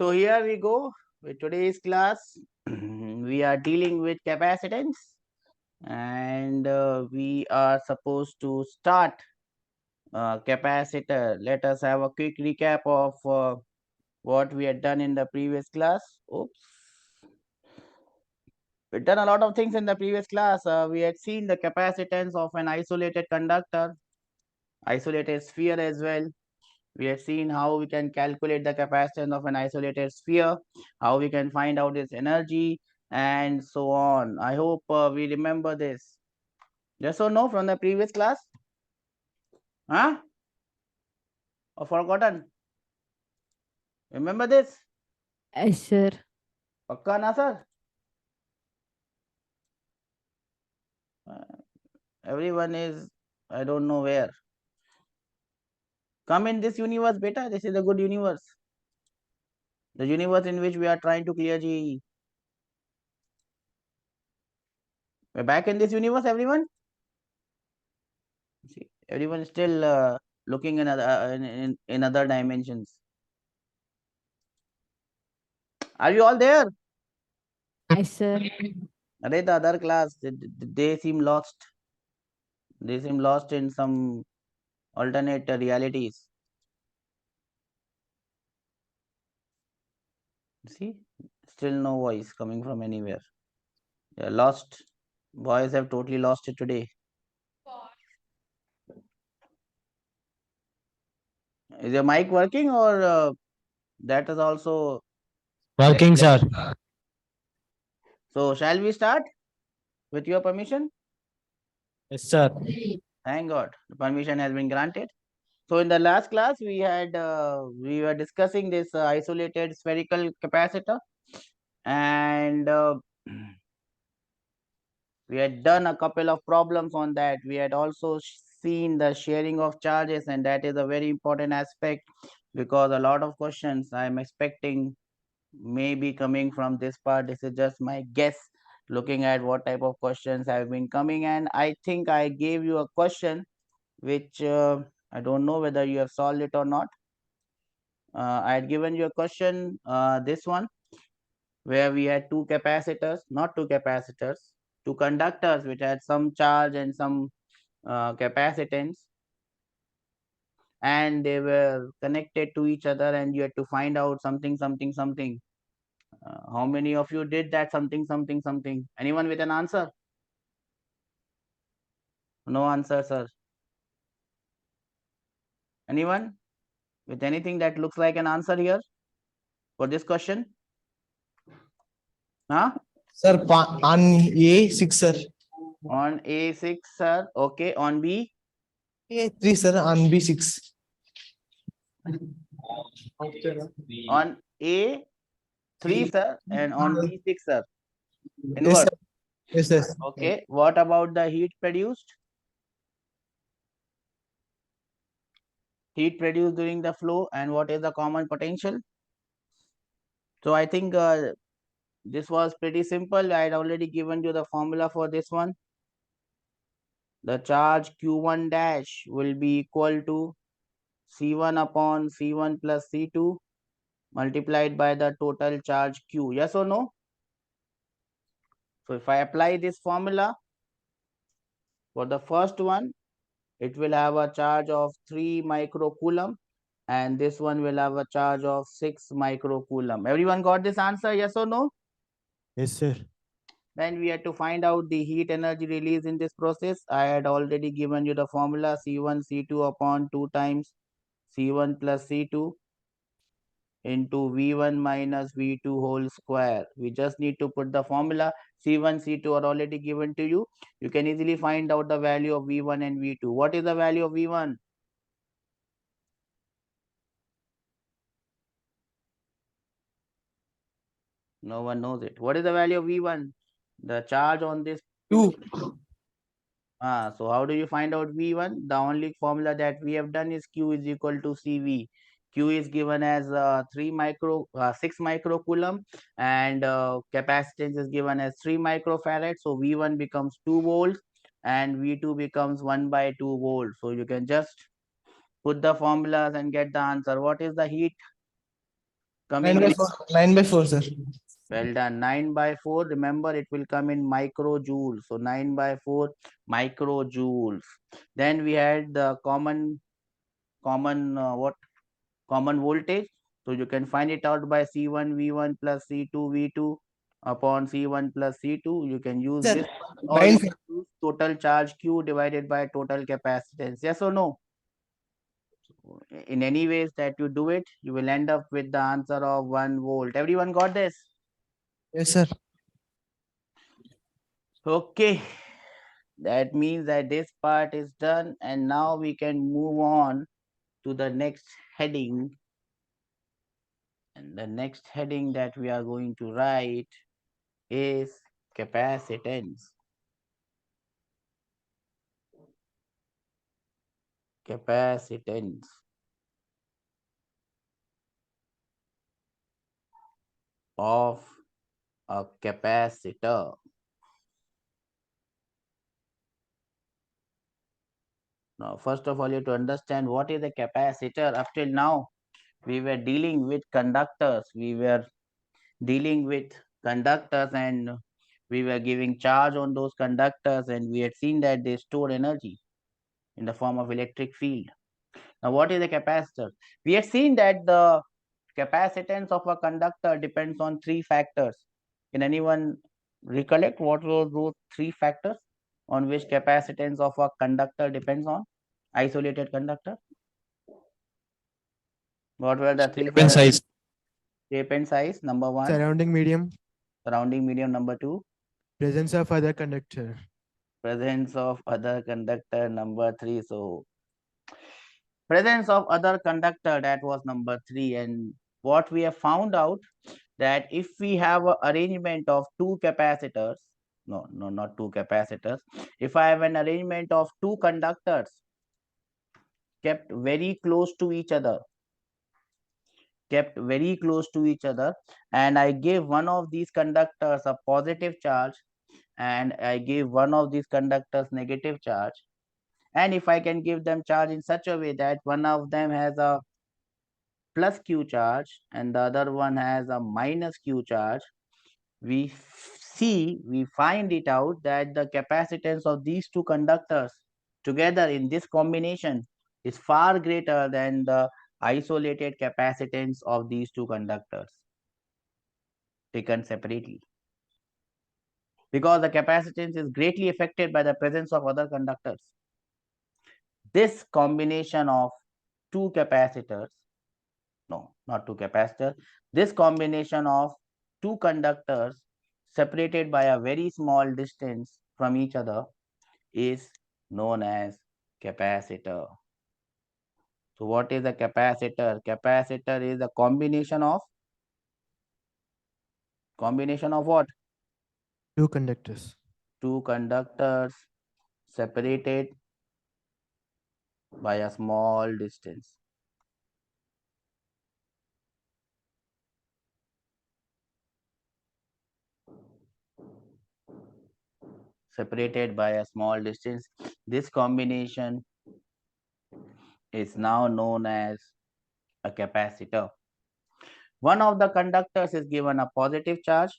So here we go with today's class. We are dealing with capacitance, and we are supposed to start capacitor. Let us have a quick recap of what we had done in the previous class. Oops. We've done a lot of things in the previous class. We had seen the capacitance of an isolated conductor, isolated sphere as well. We have seen how we can calculate the capacitance of an isolated sphere, how we can find out its energy, and so on. I hope we remember this. Yes or no from the previous class? Huh? Or forgotten? Remember this? Yes, sir. Pakka na, sir? Everyone is, I don't know where. Come in this universe, beta. This is a good universe. The universe in which we are trying to clear JEE. We're back in this universe, everyone. See, everyone is still looking in other dimensions. Are you all there? Yes, sir. Are the other class? They seem lost. They seem lost in some alternate realities. See, still no voice coming from anywhere. They are lost. Boys have totally lost it today. Is your mic working, or that is also working, sir? So shall we start with your permission? Yes, sir. Thank God, the permission has been granted. So in the last class, we were discussing this isolated spherical capacitor, and we had done a couple of problems on that. We had also seen the sharing of charges, and that is a very important aspect because a lot of questions I am expecting may be coming from this part. This is just my guess, looking at what type of questions have been coming, and I think I gave you a question which I don't know whether you have solved it or not. I had given you a question, this one, where we had two capacitors, not two capacitors, two conductors which had some charge and some capacitance, and they were connected to each other, and you had to find out something. How many of you did that something? Anyone with an answer? No answer, sir. Anyone with anything that looks like an answer here for this question? Huh? Sir, on A6, sir. On A6, sir. Okay. On B? A3, sir, on B6. On A3, sir, and on B6, sir. Yes, Inverse. sir. Yes, yes. Okay. What about the heat produced? Heat produced during the flow, and what is the common potential? So I think this was pretty simple. I had already given you the formula for this one. The charge Q1 dash will be equal to C1 upon C1 plus C2 multiplied by the total charge Q. Yes or no? So if I apply this formula for the first one, it will have a charge of 3 microcoulomb, and this one will have a charge of 6 microcoulomb. Everyone got this answer? Yes or no? Yes, sir. Then we had to find out the heat energy released in this process. I had already given you the formula C1 C2 upon 2 times C1 plus C2 into V1 minus V2 whole square. We just need to put the formula. C1, C2 are already given to you. You can easily find out the value of V1 and V2. What is the value of V1? No one knows it. What is the value of V1? The charge on this. 2. So how do you find out V1? The only formula that we have done is Q is equal to CV. Q is given as 6 microcoulomb, and capacitance is given as 3 microfarad. So V1 becomes 2 volts and V2 becomes 1 by 2 volts. So you can just put the formulas and get the answer. What is the heat coming 9 by in? 4. 9 by 4, sir. Well done. 9 by 4. Remember, it will come in microjoules. So 9 by 4 microjoules. Then we had the common voltage. So you can find it out by C1 V1 plus C2 V2 upon C1 plus C2. You can use Sir, this, or 9 you can use total charge Q divided by total capacitance. Yes or no? In any ways that you do it, you will end up with the answer of 1 volt. Everyone got this? Yes, sir. Okay. That means that this part is done, and now we can move on to the next heading. And the next heading that we are going to write is capacitance. Capacitance of a capacitor. Now, first of all, you have to understand what is a capacitor. Up till now, we were dealing with conductors. We were dealing with conductors, and we were giving charge on those conductors, and we had seen that they store energy in the form of electric field. Now, what is a capacitor? We have seen that the capacitance of a conductor depends on 3 factors. Can anyone recollect what were those 3 factors on which capacitance of a conductor depends on? Isolated conductor. What were the 3 Shape and factors? size. Shape and size, number 1. Surrounding medium, Surrounding medium, number 2. presence of other conductor. Presence of other conductor, number 3. So presence of other conductor, that was number 3. And what we have found out, that if we have an arrangement of 2 capacitors, no, not 2 capacitors, if I have an arrangement of 2 conductors kept very close to each other, and I give one of these conductors a positive charge, and I give one of these conductors negative charge, and if I can give them charge in such a way that one of them has a plus Q charge and the other one has a minus Q charge, we find it out that the capacitance of these 2 conductors together in this combination is far greater than the isolated capacitance of these 2 conductors taken separately, because the capacitance is greatly affected by the presence of other conductors. This combination of 2 capacitors, no, not 2 capacitors, this combination of 2 conductors separated by a very small distance from each other is known as capacitor. So what is a capacitor? Capacitor is a combination of what? 2 conductors. 2 conductors separated by a small distance. Separated by a small distance. This combination is now known as a capacitor. One of the conductors is given a positive charge.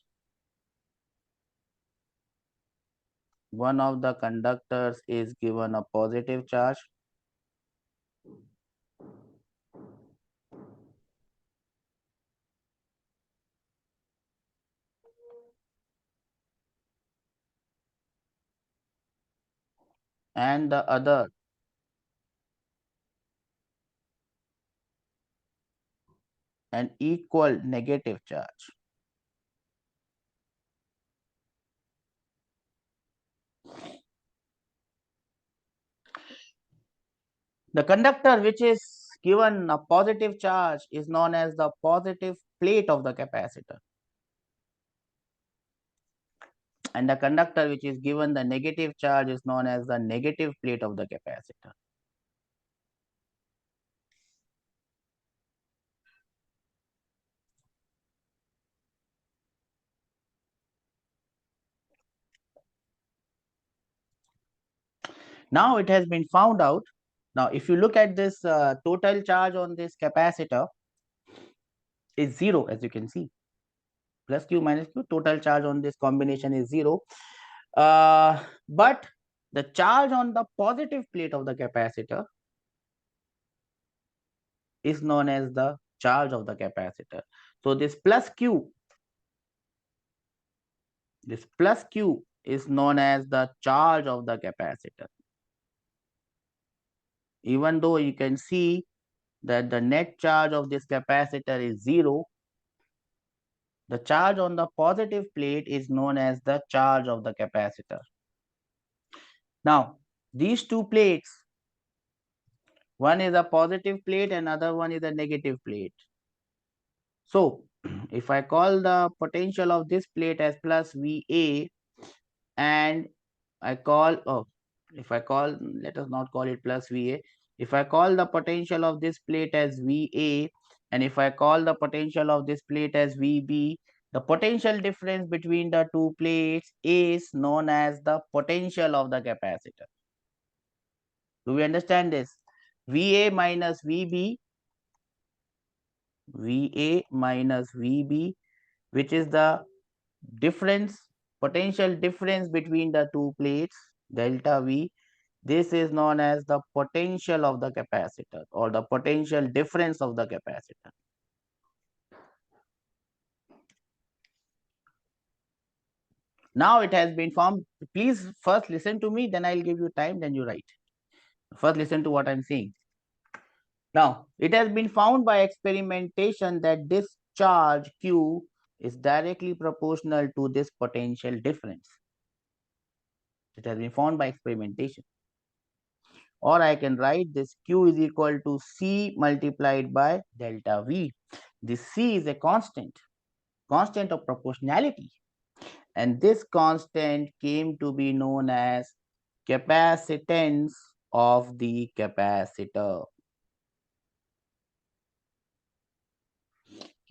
One of the conductors is given a positive charge. And the other an equal negative charge. The conductor which is given a positive charge is known as the positive plate of the capacitor. And the conductor which is given the negative charge is known as the negative plate of the capacitor. Now it has been found out. Now if you look at this total charge on this capacitor, is 0, as you can see. Plus Q minus Q, total charge on this combination is 0. But the charge on the positive plate of the capacitor is known as the charge of the capacitor. So this plus Q is known as the charge of the capacitor. Even though you can see that the net charge of this capacitor is 0, the charge on the positive plate is known as the charge of the capacitor. Now, these two plates, one is a positive plate and other one is a negative plate. So, if I call the potential of this plate as plus VA, and let us not call it plus VA. If I call the potential of this plate as VA, and if I call the potential of this plate as VB, the potential difference between the two plates is known as the potential of the capacitor. Do we understand this? VA minus VB, which is the potential difference between the two plates, delta V. This is known as the potential of the capacitor, or the potential difference of the capacitor. Now it has been formed. Please first listen to me, then I'll give you time, then you write. First listen to what I'm saying. Now, it has been found by experimentation that this charge Q is directly proportional to this potential difference. It has been found by experimentation. Or I can write this Q is equal to C multiplied by delta V. This C is a constant of proportionality. And this constant came to be known as capacitance of the capacitor.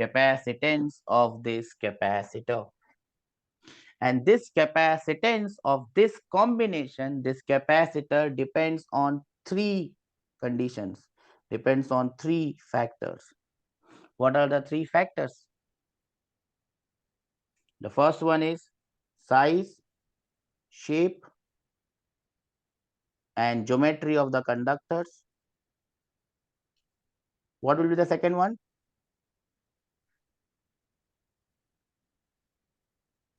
Capacitance of this capacitor. And this capacitance of this combination, this capacitor, depends on three conditions, depends on three factors. What are the three factors? The first one is size, shape, and geometry of the conductors. What will be the second one?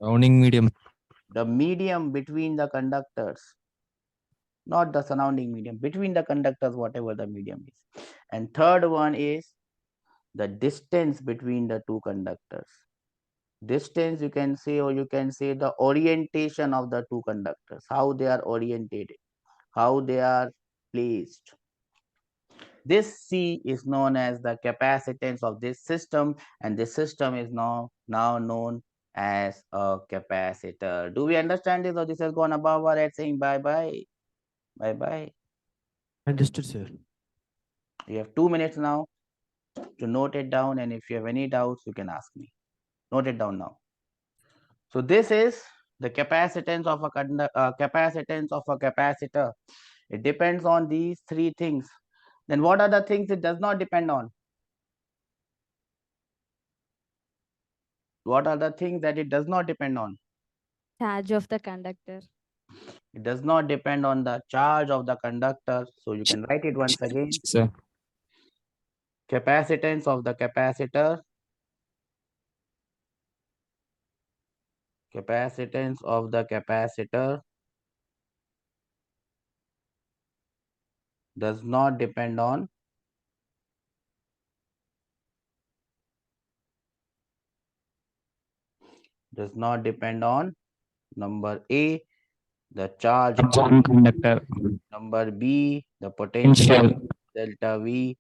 Surrounding medium. The medium between the conductors, not the surrounding medium, between the conductors, whatever the medium is. And third one is the distance between the two conductors. Distance, you can say, or you can say the orientation of the two conductors, how they are orientated, how they are placed. This C is known as the capacitance of this system, and this system is now known as a capacitor. Do we understand this, or this has gone above our head saying bye bye? Bye bye. Understood, sir. You have 2 minutes now to note it down, and if you have any doubts, you can ask me. Note it down now. So this is the capacitance of a capacitor. It depends on these three things. Then what are the things it does not depend on? What are the things that it does not depend on? Charge of the conductor. It does not depend on the charge of the conductor. So you can write it once again. Sir. Capacitance of the capacitor. Capacitance of the capacitor does not depend on number A, the charge, Conductor. number B, the potential Potential. delta V,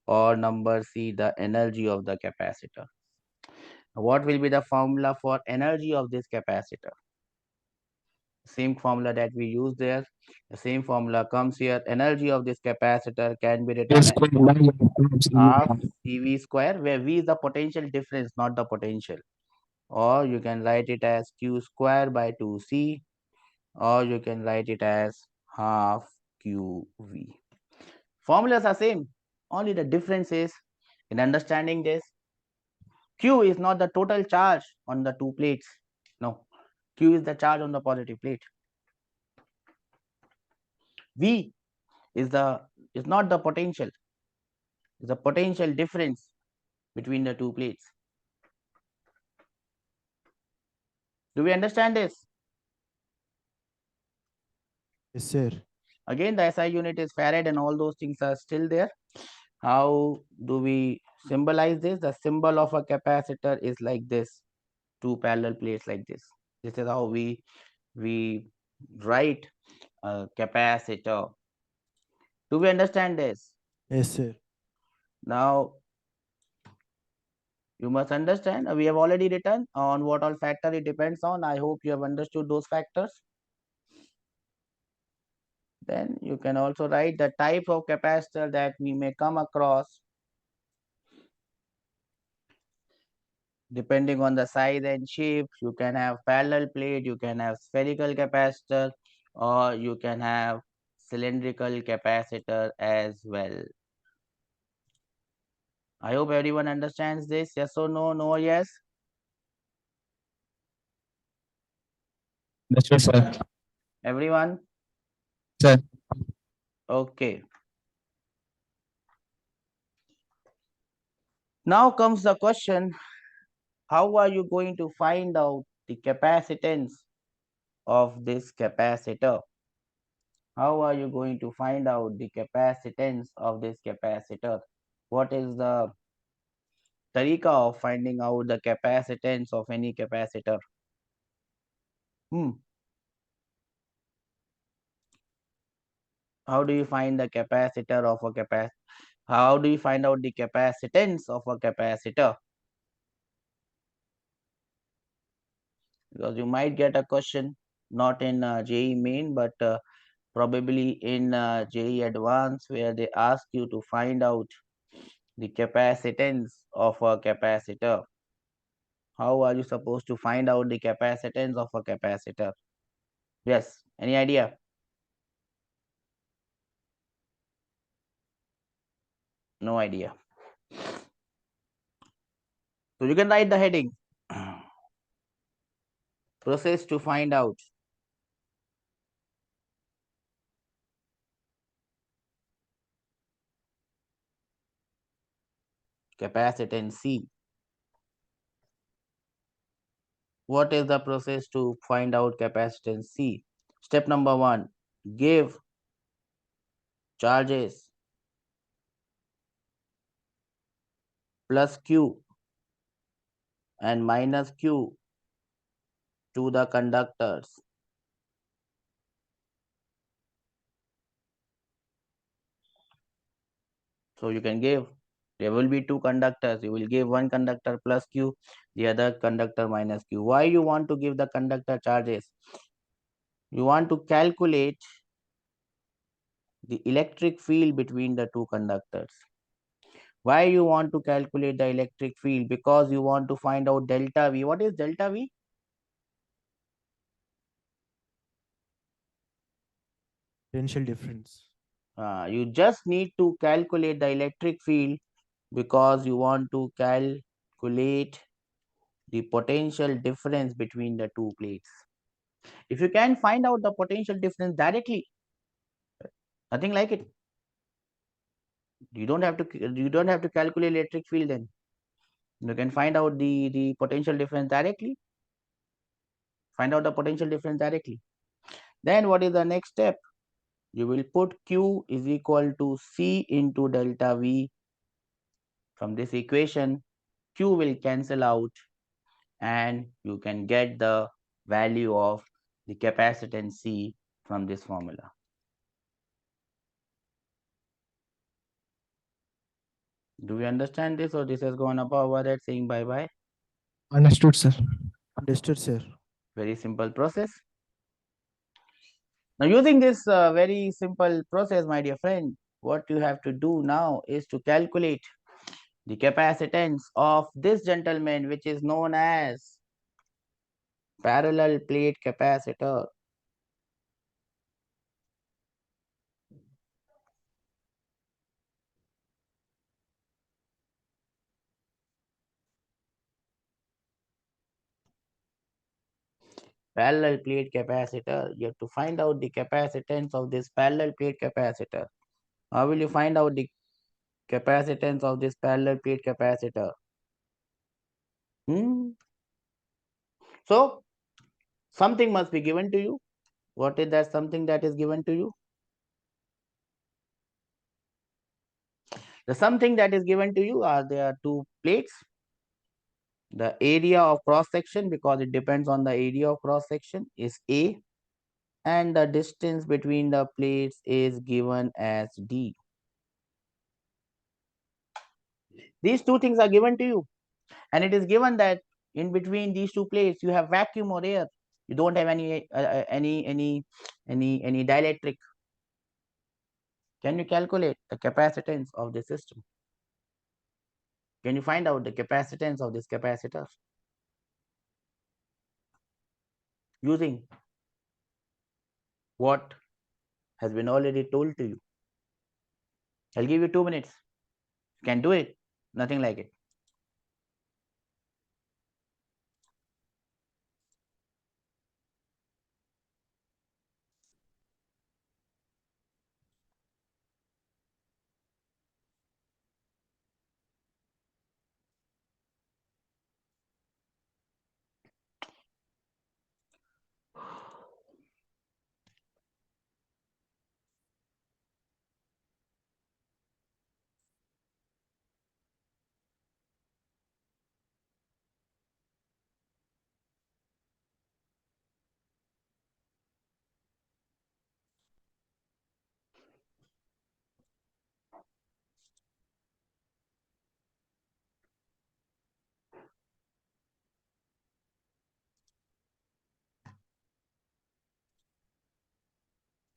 or number C, the energy of the capacitor. What will be the formula for energy of this capacitor? Same formula that we use there. The same formula comes here. Energy of this capacitor can be written as half CV square, where V is the potential difference, not the potential. Or you can write it as Q square by 2C, or you can write it as half QV. Formulas are same, only the difference is in understanding this. Q is not the total charge on the two plates. No, Q is the charge on the positive plate. V is not the potential. It's the potential difference between the two plates. Do we understand this? Yes, sir. Again, the SI unit is farad and all those things are still there. How do we symbolize this? The symbol of a capacitor is like this, two parallel plates like this. This is how we write a capacitor. Do we understand this? Yes, sir. Now, you must understand, we have already written on what all factor it depends on. I hope you have understood those factors. Then you can also write the type of capacitor that we may come across depending on the size and shape. You can have parallel plate, you can have spherical capacitor, or you can have cylindrical capacitor as well. I hope everyone understands this. Yes or no? No or yes? Understood, sir. Everyone? Sir. Okay. Now comes the question, how are you going to find out the capacitance of this capacitor? How are you going to find out the capacitance of this capacitor? What is the tariqa of finding out the capacitance of any capacitor? How do you find the capacitor of a capacitor? How do you find out the capacitance of a capacitor? Because you might get a question not in JEE Main, but probably in JEE Advanced, where they ask you to find out the capacitance of a capacitor. How are you supposed to find out the capacitance of a capacitor? Yes, any idea? No idea. So you can write the heading. Process to find out capacitance C. What is the process to find out capacitance C? Step number 1, give charges plus Q and minus Q to the conductors. So you can give, there will be two conductors. You will give one conductor plus Q, the other conductor minus Q. Why you want to give the conductor charges? You want to calculate the electric field between the two conductors. Why you want to calculate the electric field? Because you want to find out delta V. What is delta V? Potential difference. You just need to calculate the electric field because you want to calculate the potential difference between the two plates. If you can find out the potential difference directly, nothing like it. You don't have to calculate electric field then. You can find out the potential difference directly. Find out the potential difference directly. Then what is the next step? You will put Q is equal to C into delta V. From this equation, Q will cancel out and you can get the value of the capacitance C from this formula. Do we understand this, or this has gone up over that saying bye bye? Understood, sir. Understood, sir. Very simple process. Now using this very simple process, my dear friend, what you have to do now is to calculate the capacitance of this gentleman, which is known as parallel plate capacitor. parallel plate capacitor. You have to find out the capacitance of this parallel plate capacitor. How will you find out the capacitance of this parallel plate capacitor? So something must be given to you. What is that something that is given to you? The something that is given to you are there are two plates. The area of cross section, because it depends on the area of cross section, is A, and the distance between the plates is given as D. These two things are given to you, and it is given that in between these two plates you have vacuum or air. You don't have any dielectric. Can you calculate the capacitance of the system? Can you find out the capacitance of this capacitor using what has been already told to you? I'll give you 2 minutes. You can do it. Nothing like it.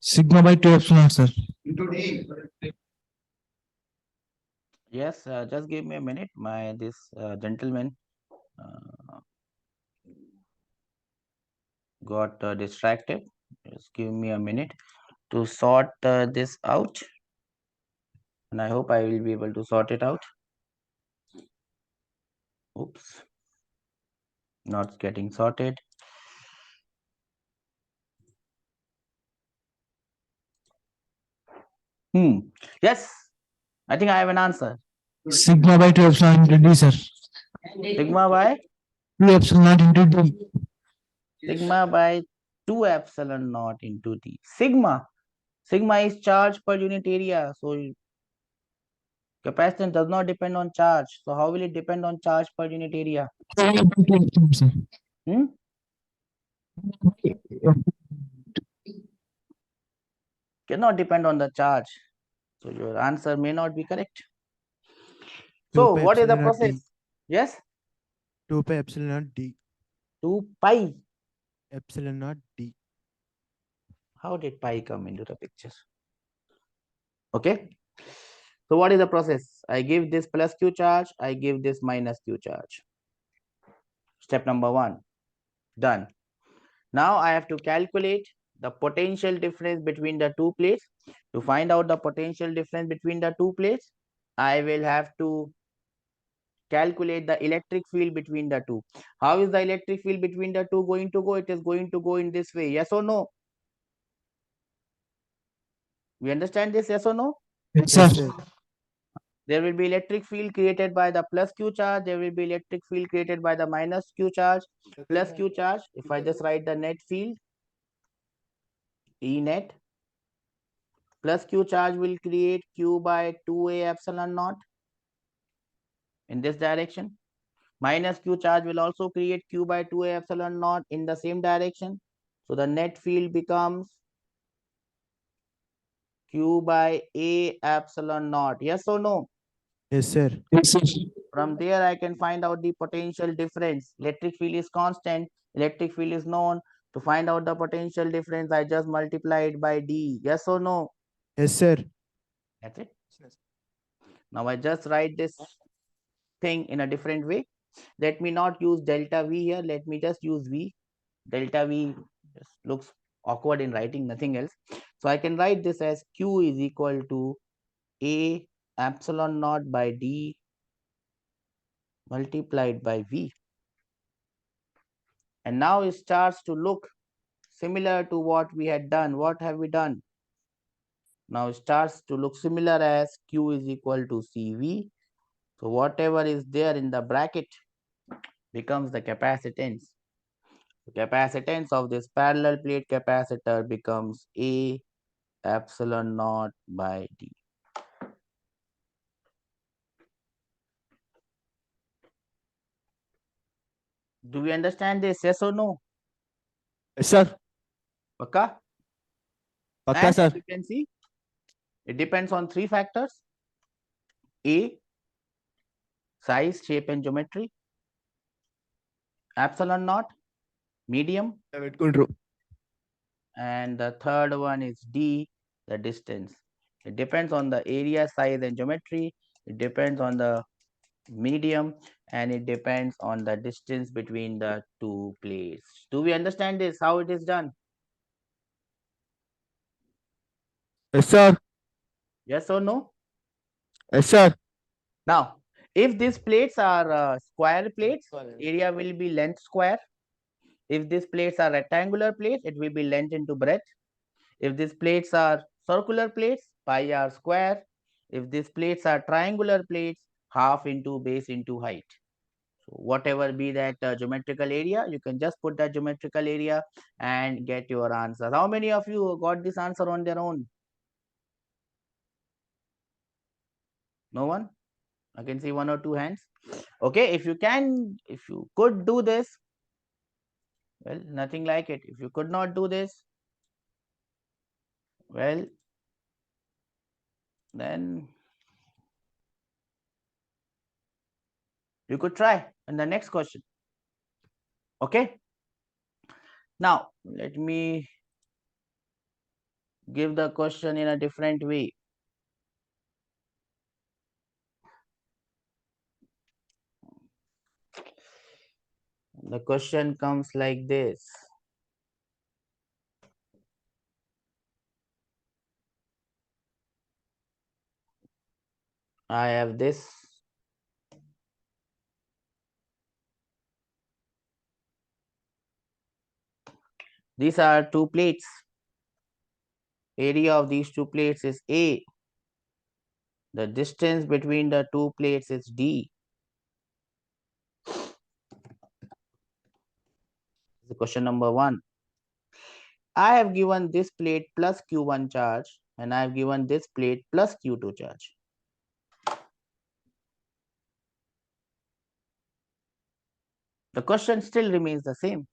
Sigma by 2 epsilon, sir. Yes, just give me a minute. This gentleman got distracted. Just give me a minute to sort this out, and I hope I will be able to sort it out. Oops, not getting sorted. Yes, I think I have an answer. Sigma by 2 epsilon into D, sir. Sigma by 2 epsilon naught into D. sigma by 2 epsilon naught into D. Sigma is charge per unit area. So capacitance does not depend on charge. So how will it depend on charge per unit area? Hmm? Cannot depend on the charge. So your answer may not be correct. So what is the process? Yes? 2 pi epsilon naught D. 2 pi. Epsilon naught D. How did pi come into the picture? Okay. So what is the process? I give this plus Q charge. I give this minus Q charge. Step number 1. Done. Now I have to calculate the potential difference between the two plates. To find out the potential difference between the two plates, I will have to calculate the electric field between the two. How is the electric field between the two going to go? It is going to go in this way. Yes or no? We understand this? Yes or no? Yes, Yes, sir. sir. There will be electric field created by the plus Q charge. There will be electric field created by the minus Q charge. Plus Q charge. If I just write the net field, E net, plus Q charge will create Q by 2A epsilon naught in this direction. Minus Q charge will also create Q by 2A epsilon naught in the same direction. So the net field becomes Q by A epsilon naught. Yes or no? Yes, sir. Yes, sir. From there, I can find out the potential difference. Electric field is constant. Electric field is known. To find out the potential difference, I just multiply it by D. Yes or no? Yes, sir. That's it. Now I just write this thing in a different way. Let me not use delta V here. Let me just use V. Delta V just looks awkward in writing, nothing else. So I can write this as Q is equal to A epsilon naught by D multiplied by V. And now it starts to look similar to what we had done. What have we done? Now it starts to look similar as Q is equal to CV. So whatever is there in the bracket becomes the capacitance. The capacitance of this parallel plate capacitor becomes A epsilon naught by D. Do we understand this? Yes or no? Yes, sir. Pakka? Pakka, And sir. as you can see, it depends on three factors: A, size, shape, and geometry; epsilon naught, medium; and the third one is D, the distance. It depends on the area, size, and geometry. It depends on the medium, and it depends on the distance between the two plates. Do we understand this? How it is done? Yes, sir. Yes or no? Yes, sir. Now, if these plates are square plates, area will be length square. If these plates are rectangular plates, it will be length into breadth. If these plates are circular plates, pi r square. If these plates are triangular plates, half into base into height. So whatever be that geometrical area, you can just put that geometrical area and get your answer. How many of you got this answer on their own? No one? I can see one or two hands. Okay, if you could do this, well, nothing like it. If you could not do this, well, then you could try in the next question. Okay. Now, let me give the question in a different way. The question comes like this. I have this. These are two plates. Area of these two plates is A. The distance between the two plates is D. The question number 1. I have given this plate plus Q1 charge and I have given this plate plus Q2 charge. The question still remains the same.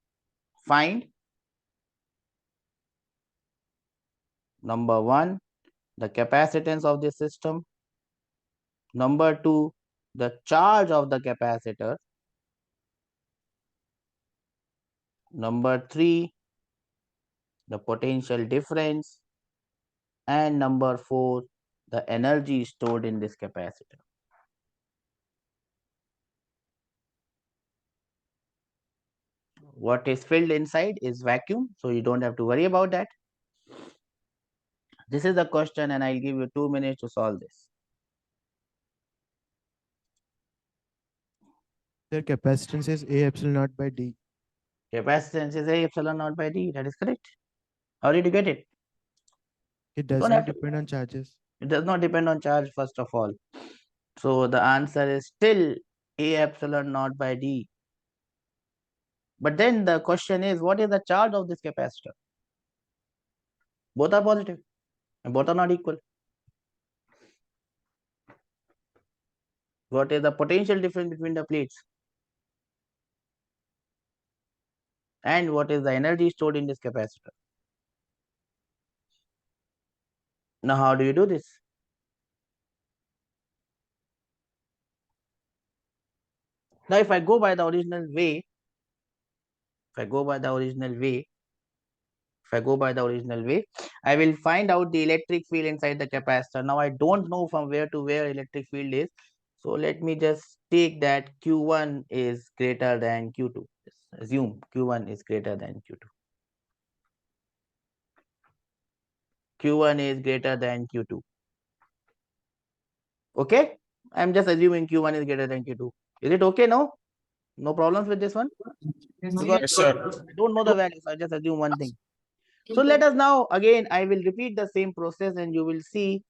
Find number 1, the capacitance of the system. Number 2, the charge of the capacitor. Number 3, the potential difference. And number 4, the energy stored in this capacitor. What is filled inside is vacuum, so you don't have to worry about that. This is the question and I'll give you 2 minutes to solve this. Their capacitance is A epsilon naught by D. Capacitance is A epsilon naught by D. That is correct. How did you get it? It does Don't not have to. depend on charges. It does not depend on charge, first of all. So the answer is still A epsilon naught by D. But then the question is, what is the charge of this capacitor? Both are positive and both are not equal. What is the potential difference between the plates? And what is the energy stored in this capacitor? Now, how do you do this? Now, if I go by the original way, I will find out the electric field inside the capacitor. Now, I don't know from where to where electric field is. So, let me just take that Q1 is greater than Q2. Just assume Q1 is greater than Q2. Q1 is greater than Q2. Okay? I'm just assuming Q1 is greater than Q2. Is it okay now? No problems with this one? Because Yes, sir. I don't know the values, I just assume one thing. So let us now, again, I will repeat the same process and you will see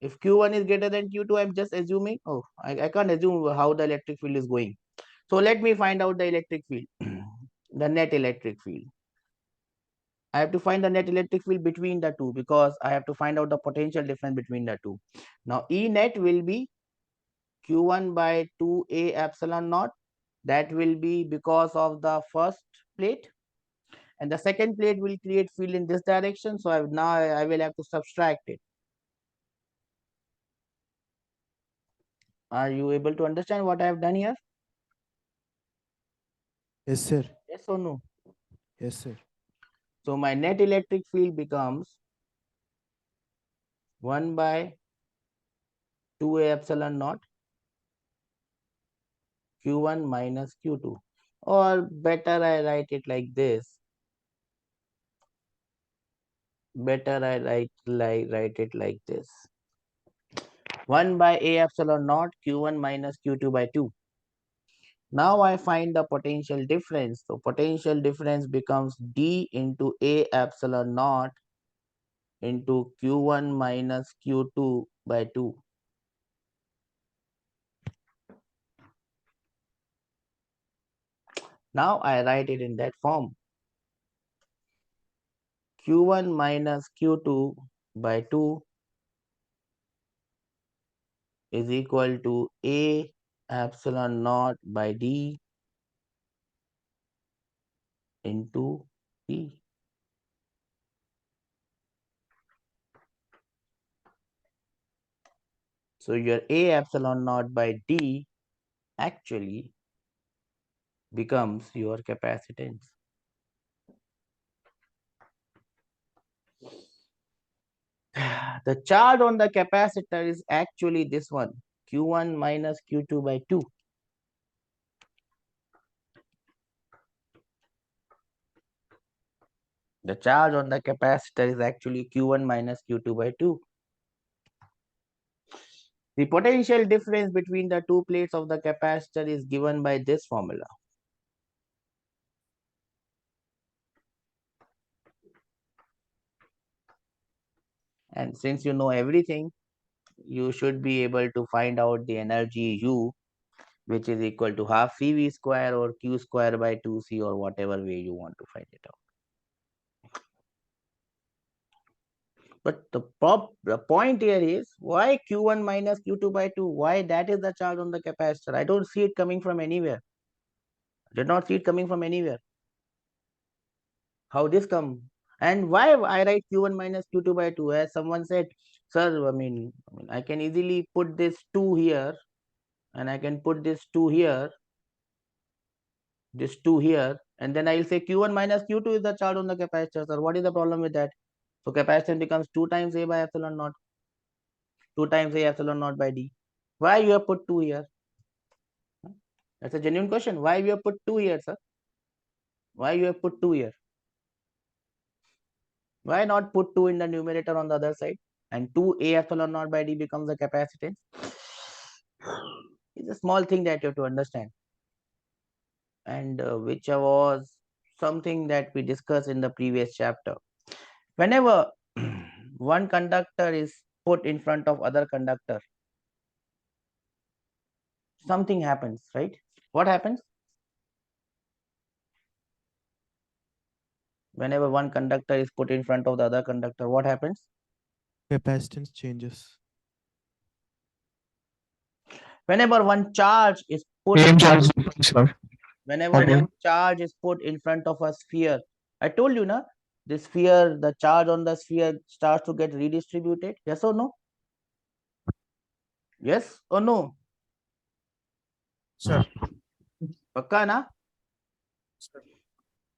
if Q1 is greater than Q2, I'm just assuming, I can't assume how the electric field is going. So let me find out the electric field, the net electric field. I have to find the net electric field between the two because I have to find out the potential difference between the two. Now E net will be Q1 by 2A epsilon naught. That will be because of the first plate. And the second plate will create field in this direction. So now I will have to subtract it. Are you able to understand what I have done here? Yes, sir. Yes or no? Yes, sir. So my net electric field becomes 1 by 2A epsilon naught Q1 minus Q2. Or better I write it like this. Better I write it like this. 1 by A epsilon naught Q1 minus Q2 by 2. Now I find the potential difference. So potential difference becomes D into A epsilon naught into Q1 minus Q2 by 2. Now I write it in that form. Q1 minus Q2 by 2 is equal to A epsilon naught by D into D. So your A epsilon naught by D actually becomes your capacitance. The charge on the capacitor is actually this one, Q1 minus Q2 by 2. The charge on the capacitor is actually Q1 minus Q2 by 2. The potential difference between the two plates of the capacitor is given by this formula. And since you know everything, you should be able to find out the energy U, which is equal to half CV square or Q square by 2C or whatever way you want to find it out. But the point here is why Q1 minus Q2 by 2? Why that is the charge on the capacitor? I don't see it coming from anywhere. I did not see it coming from anywhere. How this come? And why I write Q1 minus Q2 by 2? As someone said, sir, I can easily put this 2 here and I can put this 2 here, this 2 here, and then I'll say Q1 minus Q2 is the charge on the capacitor, sir. What is the problem with that? So capacitance becomes 2 times A by epsilon naught. 2 times A epsilon naught by D. Why you have put 2 here? That's a genuine question. Why you have put 2 here, sir? Why you have put 2 here? Why not put 2 in the numerator on the other side? And 2A epsilon naught by D becomes the capacitance. It's a small thing that you have to understand. And which was something that we discussed in the previous chapter. Whenever one conductor is put in front of other conductor, something happens, right? What happens? Whenever one conductor is put in front of the other conductor, what happens? Capacitance changes. Whenever one charge is put Same charge, sir. whenever Okay. one charge is put in front of a sphere, I told you, na, the sphere, the charge on the sphere starts to get redistributed. Yes or no? Yes or no? Sir. Pakka na?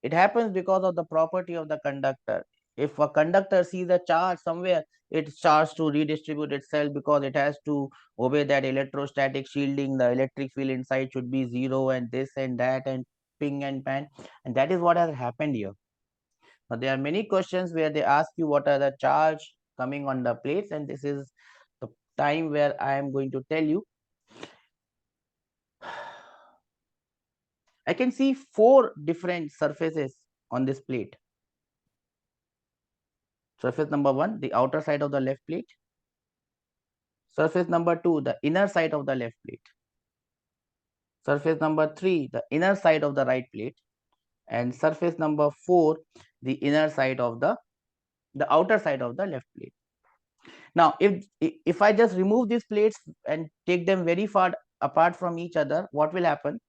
It happens because of the property of the conductor. If a conductor sees a charge somewhere, it starts to redistribute itself because it has to obey that electrostatic shielding. The electric field inside should be 0 and this and that and ping and pan. And that is what has happened here. Now, there are many questions where they ask you what are the charge coming on the plates, and this is the time where I am going to tell you. I can see 4 different surfaces on this plate. Surface number 1, the outer side of the left plate. Surface number 2, the inner side of the left plate. Surface number 3, the inner side of the right plate. And surface number 4, the inner side of the outer side of the left plate. Now, if I just remove these plates and take them very far apart from each other, what will happen?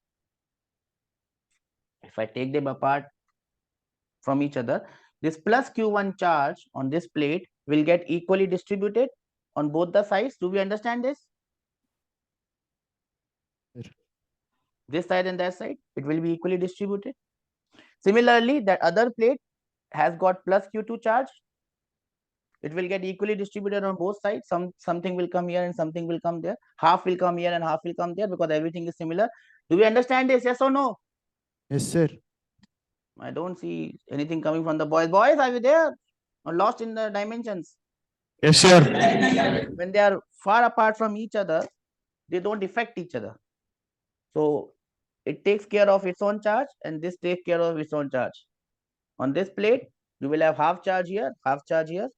If I take them apart from each other, this plus Q1 charge on this plate will get equally distributed on both the sides. Do we understand this? Sir. This side and that side, it will be equally distributed. Similarly, that other plate has got plus Q2 charge. It will get equally distributed on both sides. Something will come here and something will come there. Half will come here and half will come there because everything is similar. Do we understand this? Yes or no? Yes, sir. I don't see anything coming from the boys. Boys, are you there? Or lost in the dimensions? Yes, sir. When they are far apart from each other, they don't affect each other. So it takes care of its own charge and this takes care of its own charge. On this plate, you will have half charge here, half charge here.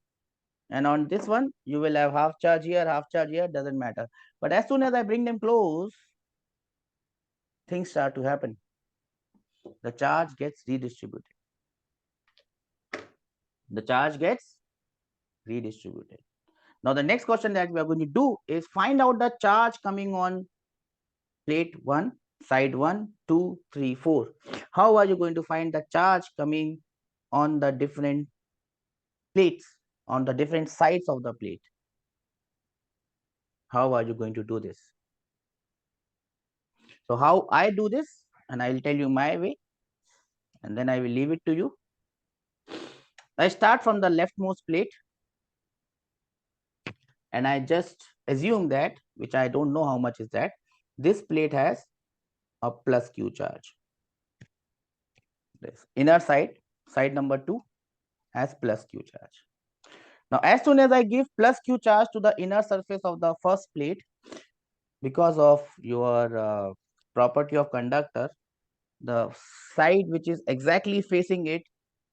And on this one, you will have half charge here, doesn't matter. But as soon as I bring them close, things start to happen. The charge gets redistributed. The charge gets redistributed. Now, the next question that we are going to do is find out the charge coming on plate 1, side 1, 2, 3, 4. How are you going to find the charge coming on the different plates, on the different sides of the plate? How are you going to do this? So how I do this, and I will tell you my way, and then I will leave it to you. I start from the leftmost plate, and I just assume that, which I don't know how much is that, this plate has a plus Q charge. This inner side, side number 2, has plus Q charge. Now, as soon as I give plus Q charge to the inner surface of the first plate, because of your property of conductor, the side which is exactly facing it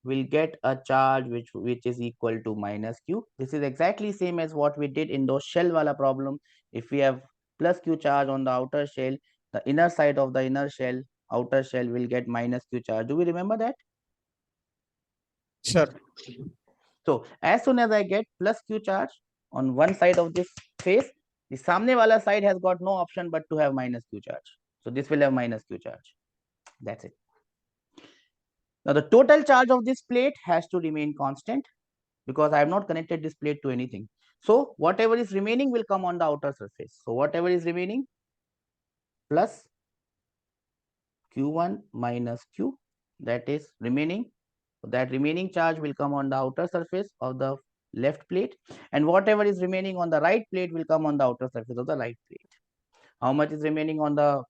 will get a charge which is equal to minus Q. This is exactly same as what we did in those shell wala problem. If we have plus Q charge on the outer shell, the inner side of the inner shell, outer shell will get minus Q charge. Do we remember that? Sir. So as soon as I get plus Q charge on one side of this face, the samne wala side has got no option but to have minus Q charge. So this will have minus Q charge. That's it. Now the total charge of this plate has to remain constant because I have not connected this plate to anything. So whatever is remaining will come on the outer surface. So whatever is remaining plus Q1 minus Q, that is remaining. So that remaining charge will come on the outer surface of the left plate, and whatever is remaining on the right plate will come on the outer surface of the right plate. How much is remaining on the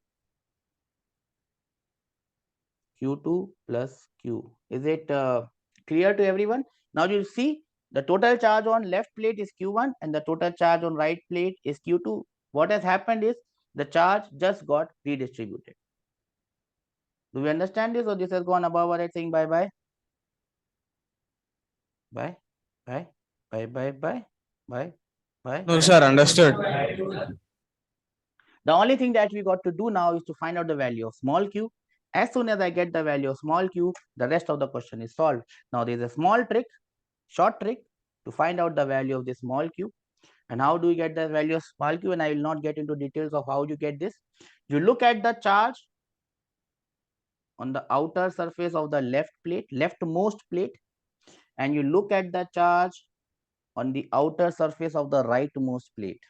Q2 plus Q? Is it clear to everyone? Now you see the total charge on left plate is Q1 and the total charge on right plate is Q2. What has happened is the charge just got redistributed. Do we understand this, or this has gone above our head saying bye bye? Bye, bye, bye, bye, bye, bye, bye. No, sir, understood. The only thing that we got to do now is to find out the value of small q. As soon as I get the value of small q, the rest of the question is solved. Now there is a small trick, short trick to find out the value of this small q. And how do you get the value of small q? And I will not get into details of how you get this. You look at the charge on the outer surface of the left plate, leftmost plate, and you look at the charge on the outer surface of the rightmost plate.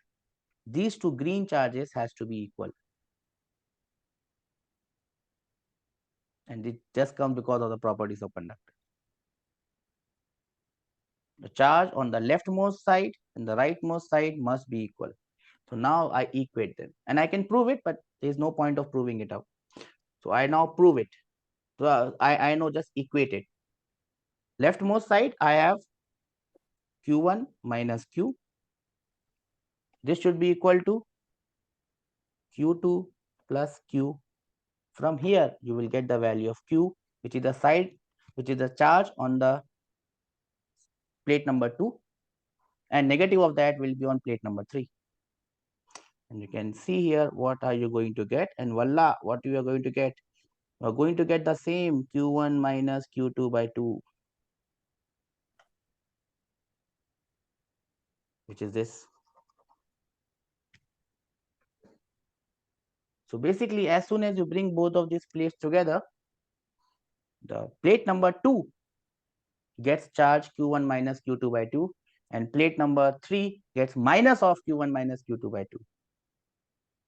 These two green charges has to be equal. And it just comes because of the properties of conductor. The charge on the leftmost side and the rightmost side must be equal. So now I equate them, and I can prove it, but there is no point of proving it out. So I now prove it. So I know just equate it. Leftmost side, I have Q1 minus Q. This should be equal to Q2 plus Q From here, you will get the value of Q, which is the side, which is the charge on the plate number 2, and negative of that will be on plate number 3. And you can see here what are you going to get, and voila, what you are going to get. You are going to get the same Q1 minus Q2 by 2, which is this. So basically, as soon as you bring both of these plates together, the plate number 2 gets charge Q1 minus Q2 by 2, and plate number 3 gets minus of Q1 minus Q2 by 2.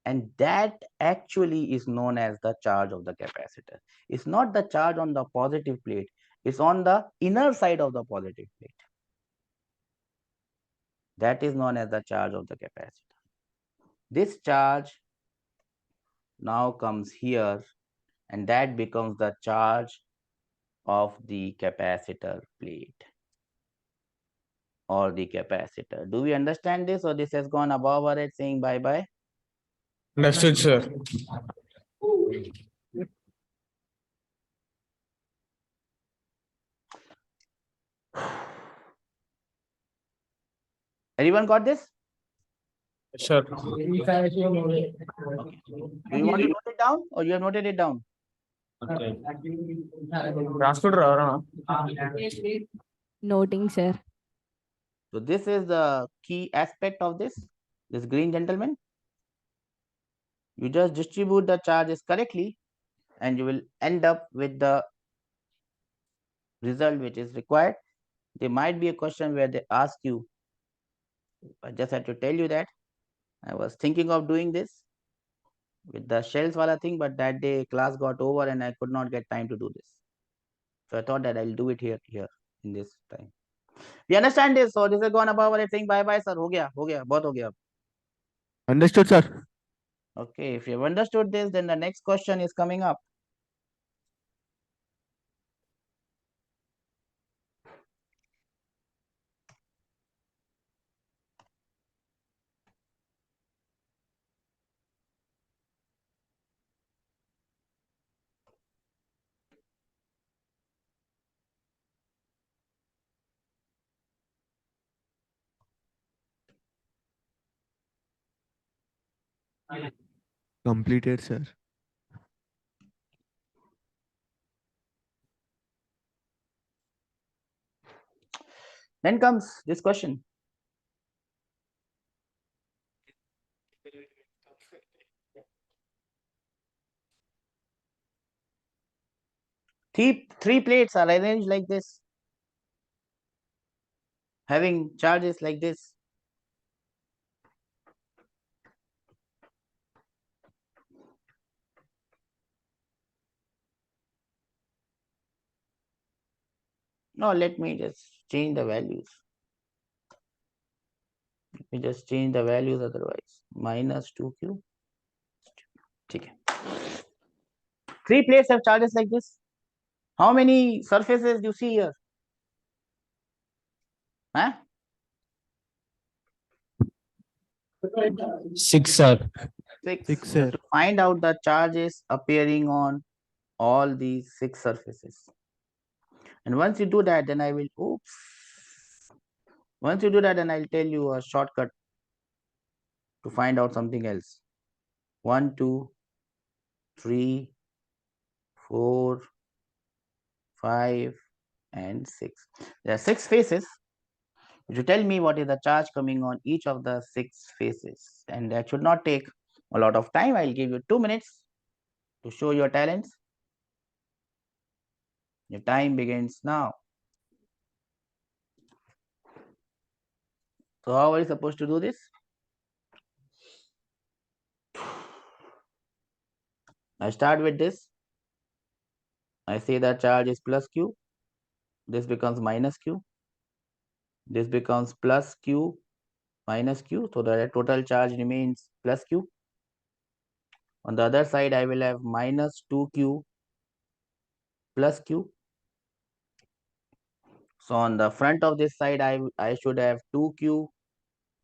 And that actually is known as the charge of the capacitor. It's not the charge on the positive plate, it's on the inner side of the positive plate. That is known as the charge of the capacitor. This charge now comes here, and that becomes the charge of the capacitor plate or the capacitor. Do we understand this, or this has gone above our head saying bye bye? Understood, sir. Everyone got this? Sure. Okay. Do you want to note it down, or you have noted it down? Noting, sir. So this is the key aspect of this green gentleman. You just distribute the charges correctly, and you will end up with the result which is required. There might be a question where they ask you. I just had to tell you that I was thinking of doing this with the shells wala thing, but that day class got over and I could not get time to do this. So I thought that I'll do it here in this time. We understand this. So this is gone above our saying bye bye, sir. Ho gaya, bahut ho gaya. Understood, sir. Okay, if you have understood this, then the next question is coming up. Completed, sir. Then comes this question. Three plates are arranged like this, having charges like this. No, let me just change the values. Let me just change the values otherwise. Minus 2q. Okay. Three plates have charges like this. How many surfaces do you see here? Huh? 6, sir. Six. Six, You have sir. to find out the charges appearing on all these 6 surfaces. And once you do that, then I will, once you do that, then I'll tell you a shortcut to find out something else. 1, 2, 3, 4, 5, and 6. There are 6 faces. You tell me what is the charge coming on each of the 6 faces, and that should not take a lot of time. I'll give you 2 minutes to show your talents. Your time begins now. So how are you supposed to do this? I start with this. I say that charge is plus q. This becomes minus q. This becomes plus q minus q. So the total charge remains plus q. On the other side, I will have minus 2q plus q. So on the front of this side, I should have 2q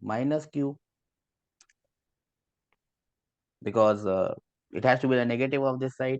minus q, because it has to be the negative of this side.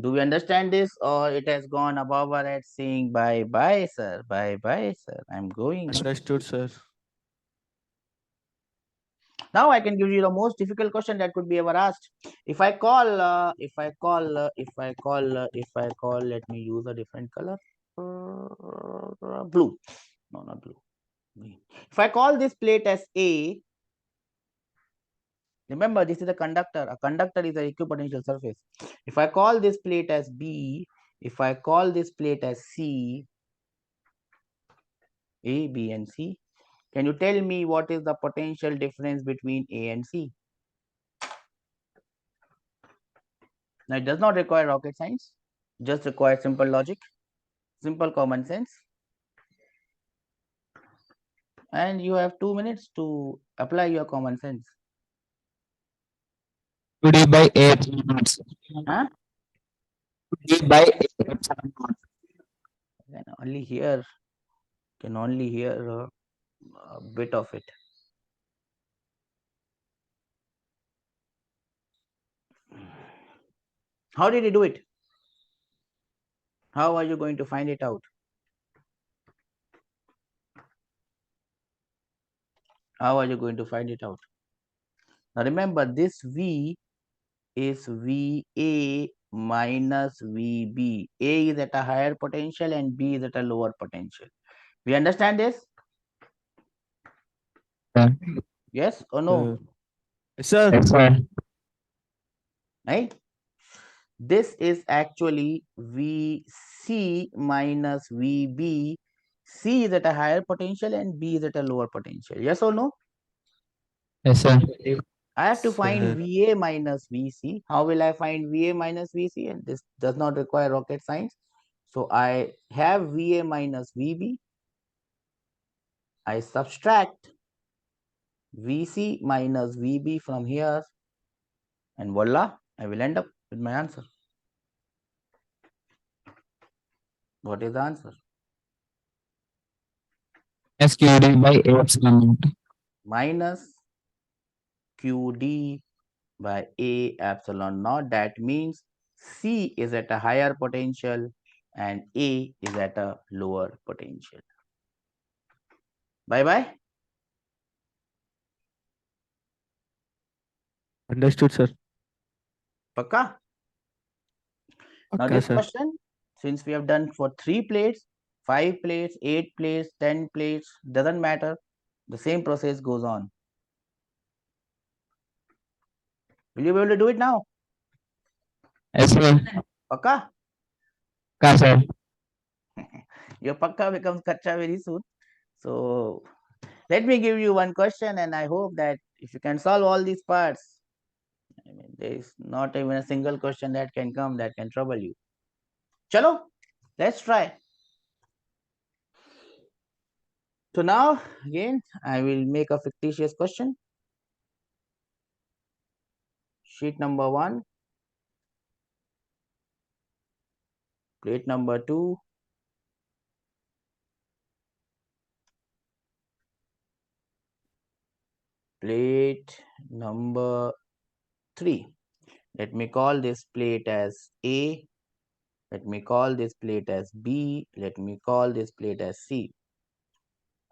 Do we understand this, or it has gone above our head saying bye bye, sir? Bye bye, sir. I'm going. Understood, sir. Now I can give you the most difficult question that could be ever asked. If I call, let me use a different color. Blue. No, not blue. Green. If I call this plate as A, remember this is a conductor. A conductor is an equipotential surface. If I call this plate as B, if I call this plate as C, A, B, and C, can you tell me what is the potential difference between A and C? Now, it does not require rocket science, just requires simple logic, simple common sense. And you have 2 minutes to apply your common sense. QD by A epsilon naught, sir. Huh? QD by A epsilon naught. Can only hear a bit of it. How did he do it? How are you going to find it out? How are you going to find it out? Now remember, this V is VA minus VB. A is at a higher potential and B is at a lower potential. We understand this? Sir. Yes or no? Yes, sir. Yes, sir. Right? This is actually VC minus VB. C is at a higher potential and B is at a lower potential. Yes or no? Yes, sir. I have to find Sir. VA minus VC. How will I find VA minus VC? And this does not require rocket science. So I have VA minus VB. I subtract VC minus VB from here. And voila, I will end up with my answer. What is the answer? SQD by A epsilon naught. Minus QD by A epsilon naught. That means C is at a higher potential and A is at a lower potential. Bye bye. Understood, sir. Pakka. Now Okay, this sir. question, since we have done for 3 plates, 5 plates, 8 plates, 10 plates, doesn't matter. The same process goes on. Will you be able to do it now? Yes, sir. Pakka? Yes, sir. Your pakka becomes kacha very soon. So let me give you one question, and I hope that if you can solve all these parts, I mean, there is not even a single question that can come that can trouble you. Chalo, let's try. So now again, I will make a fictitious question. Sheet number 1, plate number 2, plate number 3. Let me call this plate as A. Let me call this plate as B. Let me call this plate as C.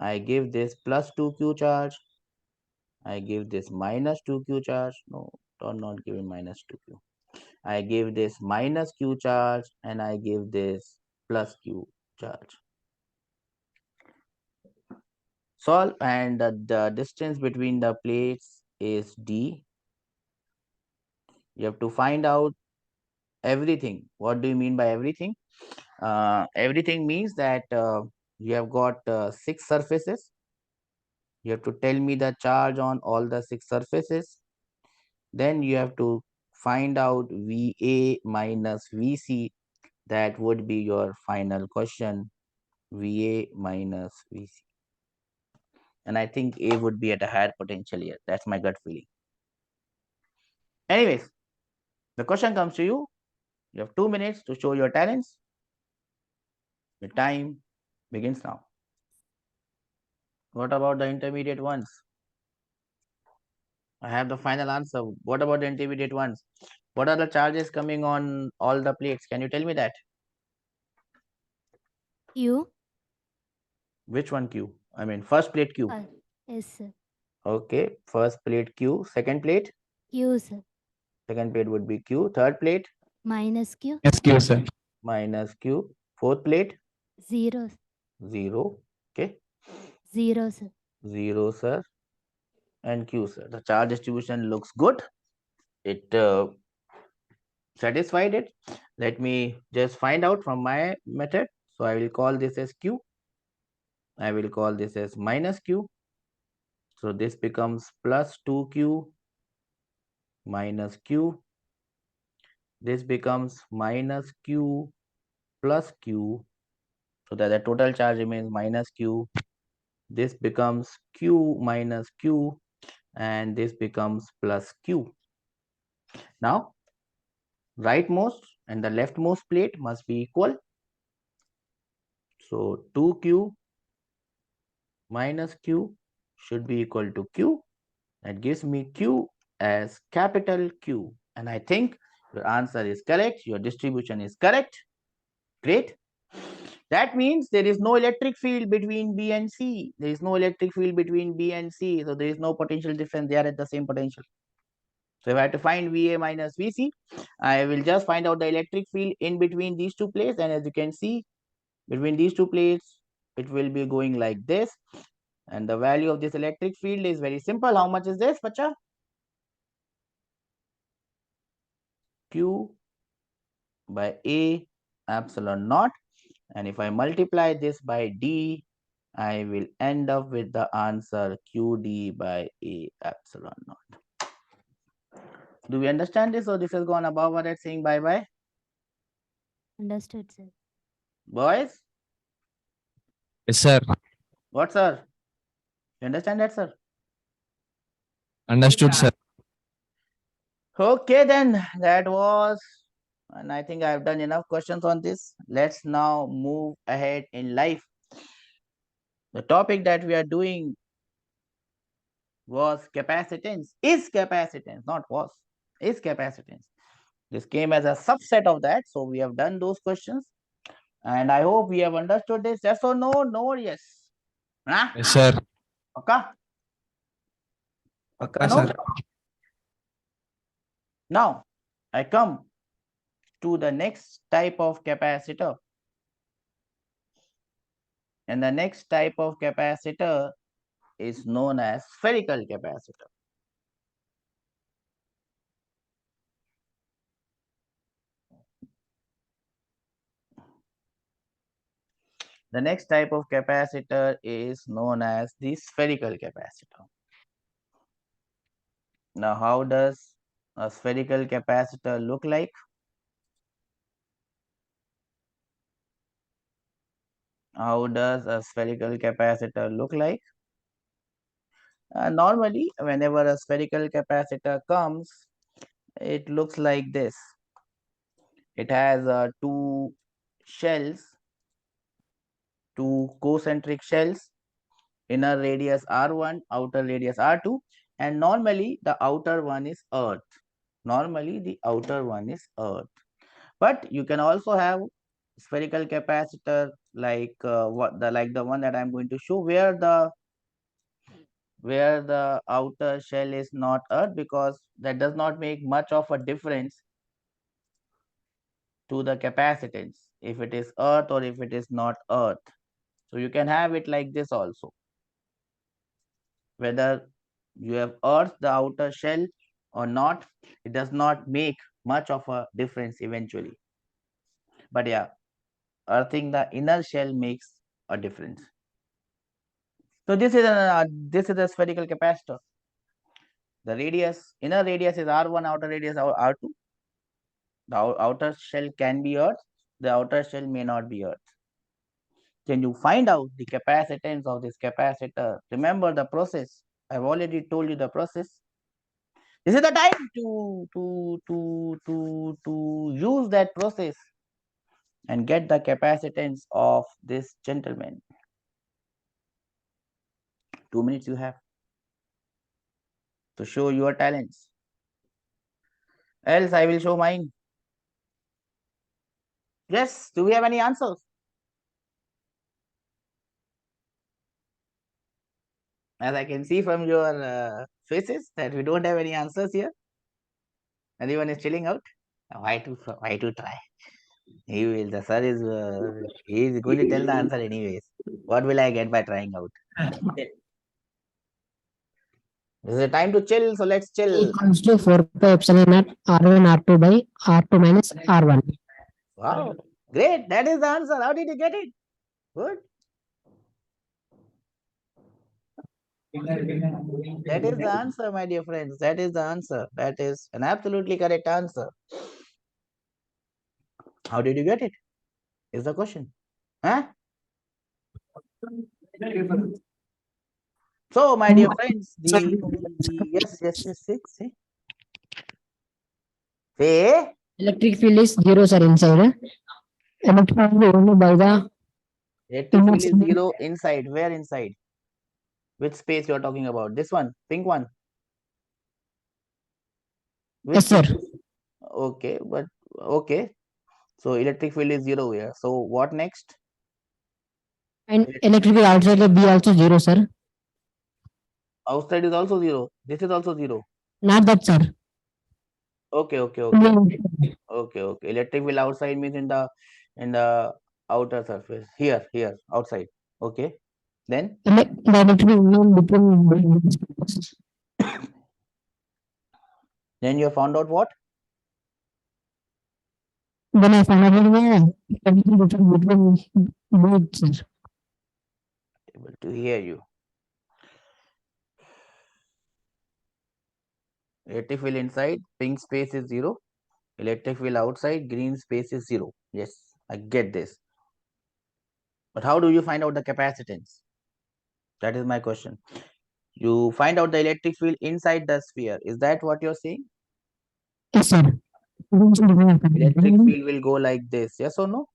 I give this plus 2q charge. I give this minus 2q charge. No, not giving minus 2q. I give this minus q charge and I give this plus q charge. Solve, and the distance between the plates is D. You have to find out everything. What do you mean by everything? Everything means that you have got 6 surfaces. You have to tell me the charge on all the 6 surfaces. Then you have to find out VA minus VC. That would be your final question, VA minus VC. And I think A would be at a higher potential here. That's my gut feeling. Anyways, the question comes to you. You have 2 minutes to show your talents. The time begins now. What about the intermediate ones? I have the final answer. What about the intermediate ones? What are the charges coming on all the plates? Can you tell me that? Q. Which one Q? I mean, first plate Q. Yes, sir. Okay, first plate Q. Second plate? Q, sir. Second plate would be Q. Third plate? Minus Q. Yes, Q, sir. Minus Q. Fourth plate? 0. 0. Okay. 0, sir. 0, sir. And Q, sir. The charge distribution looks good. It satisfied it. Let me just find out from my method. So I will call this as Q. I will call this as minus Q. So this becomes plus 2Q minus Q. This becomes minus Q plus Q. So that the total charge remains minus Q. This becomes Q minus Q, and this becomes plus Q. Now, rightmost and the leftmost plate must be equal. So 2Q minus Q should be equal to Q. That gives me Q as capital Q. And I think your answer is correct. Your distribution is correct. Great. That means there is no electric field between B and C. There is no electric field between B and C. So there is no potential difference. They are at the same potential. So if I have to find VA minus VC, I will just find out the electric field in between these two plates. And as you can see, between these two plates, it will be going like this. And the value of this electric field is very simple. How much is this, Bacha? Q by A epsilon naught. And if I multiply this by D, I will end up with the answer QD by A epsilon naught. Do we understand this, or this has gone above our head saying bye-bye? Understood, sir. Boys? Yes, sir. What, sir? You understand that, sir? Understood, sir. Okay, then that was, and I think I've done enough questions on this. Let's now move ahead in life. The topic that we are doing was capacitance, is capacitance, not was, is capacitance. This came as a subset of that. So we have done those questions. And I hope we have understood this. Yes or no? No or yes? Huh? Yes, sir. Okay. Okay, no? Sir. Now, I come to the next type of capacitor. And the next type of capacitor is known as spherical capacitor. The next type of capacitor is known as the spherical capacitor. Now, how does a spherical capacitor look like? How does a spherical capacitor look like? Normally, whenever a spherical capacitor comes, it looks like this. It has two shells, two concentric shells, inner radius R1, outer radius R2, and normally the outer one is earth. Normally the outer one is earth. But you can also have spherical capacitor like the one that I'm going to show, where the outer shell is not earth, because that does not make much of a difference to the capacitance if it is earth or if it is not earth. So you can have it like this also, whether you have earth the outer shell or not, it does not make much of a difference eventually. But yeah, earthing the inner shell makes a difference. So this is a spherical capacitor. The radius, inner radius is R1, outer radius R2. The outer shell can be earth, the outer shell may not be earth. Then you find out the capacitance of this capacitor. Remember the process. I've already told you the process. This is the time to use that process and get the capacitance of this gentleman. 2 minutes you have to show your talents. Else I will show mine. Yes, do we have any answers? As I can see from your faces that we don't have any answers here. Everyone is chilling out. Why to try? He will. The sir is. He is going to tell the answer anyways. What will I get by trying out? This is a time to chill. So let's chill. Equals to 4 pi epsilon naught R1 R2 by R2 minus R1. Wow, great! That is the answer. How did you get it? Good. That is the answer, my dear friends. That is the answer. That is an absolutely correct answer. How did you get it? Is the question. Huh? So, my dear friends, yes. Say. Electric field is 0, sir, inside. Electric field only by the Electric field is 0 inside. Where inside? Which space you are talking about? This one, pink one. Which yes, sir. space? Okay, but okay. So electric field is 0 here. So what next? And electric field outside the B also 0, sir. Outside is also 0. This is also 0. Not that, sir. Okay. Electric field outside means in the outer surface. Here, outside. Okay. Then The electric field between. then you have found out what? Then I found out between both, sir. Able to hear you. Electric field inside, pink space is 0. Electric field outside, green space is 0. Yes, I get this. But how do you find out the capacitance? That is my question. You find out the electric field inside the sphere. Is that what you're saying? Yes, sir. Electric field will go like this. Yes or no?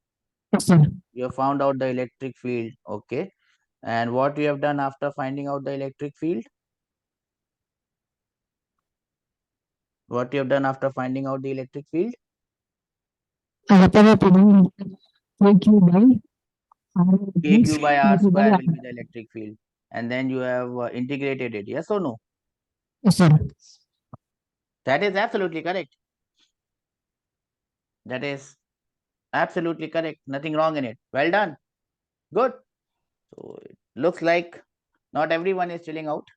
Yes, sir. You have found out the electric field. Okay. And what you have done after finding out the electric field? What you have done after finding out the electric field? I have to KQ by R. KQ by R square will be the electric field. And then you have integrated it. Yes or no? Yes, sir. That is absolutely correct. That is absolutely correct. Nothing wrong in it. Well done. Good. So it looks like not everyone is chilling out.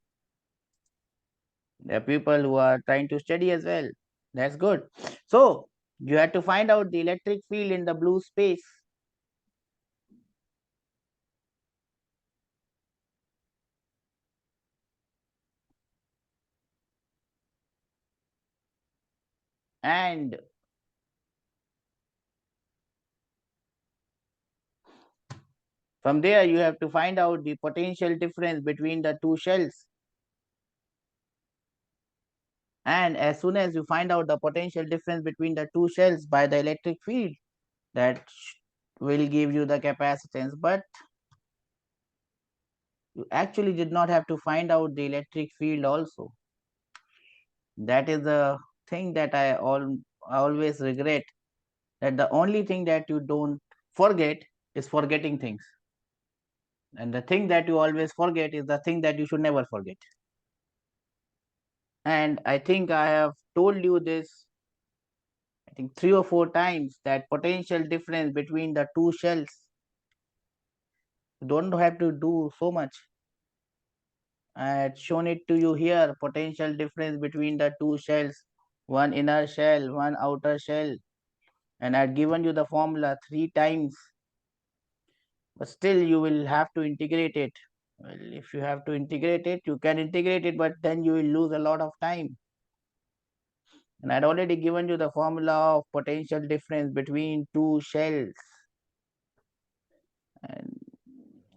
There are people who are trying to study as well. That's good. So you had to find out the electric field in the blue space. And from there, you have to find out the potential difference between the two shells. And as soon as you find out the potential difference between the two shells by the electric field, that will give you the capacitance. But you actually did not have to find out the electric field also. That is the thing that I always regret, that the only thing that you don't forget is forgetting things. And the thing that you always forget is the thing that you should never forget. And I think I have told you this, I think 3 or 4 times, that potential difference between the two shells, you don't have to do so much. I had shown it to you here, potential difference between the two shells, one inner shell, one outer shell. And I had given you the formula 3 times. But still you will have to integrate it. Well, if you have to integrate it, you can integrate it, but then you will lose a lot of time. And I'd already given you the formula of potential difference between two shells. And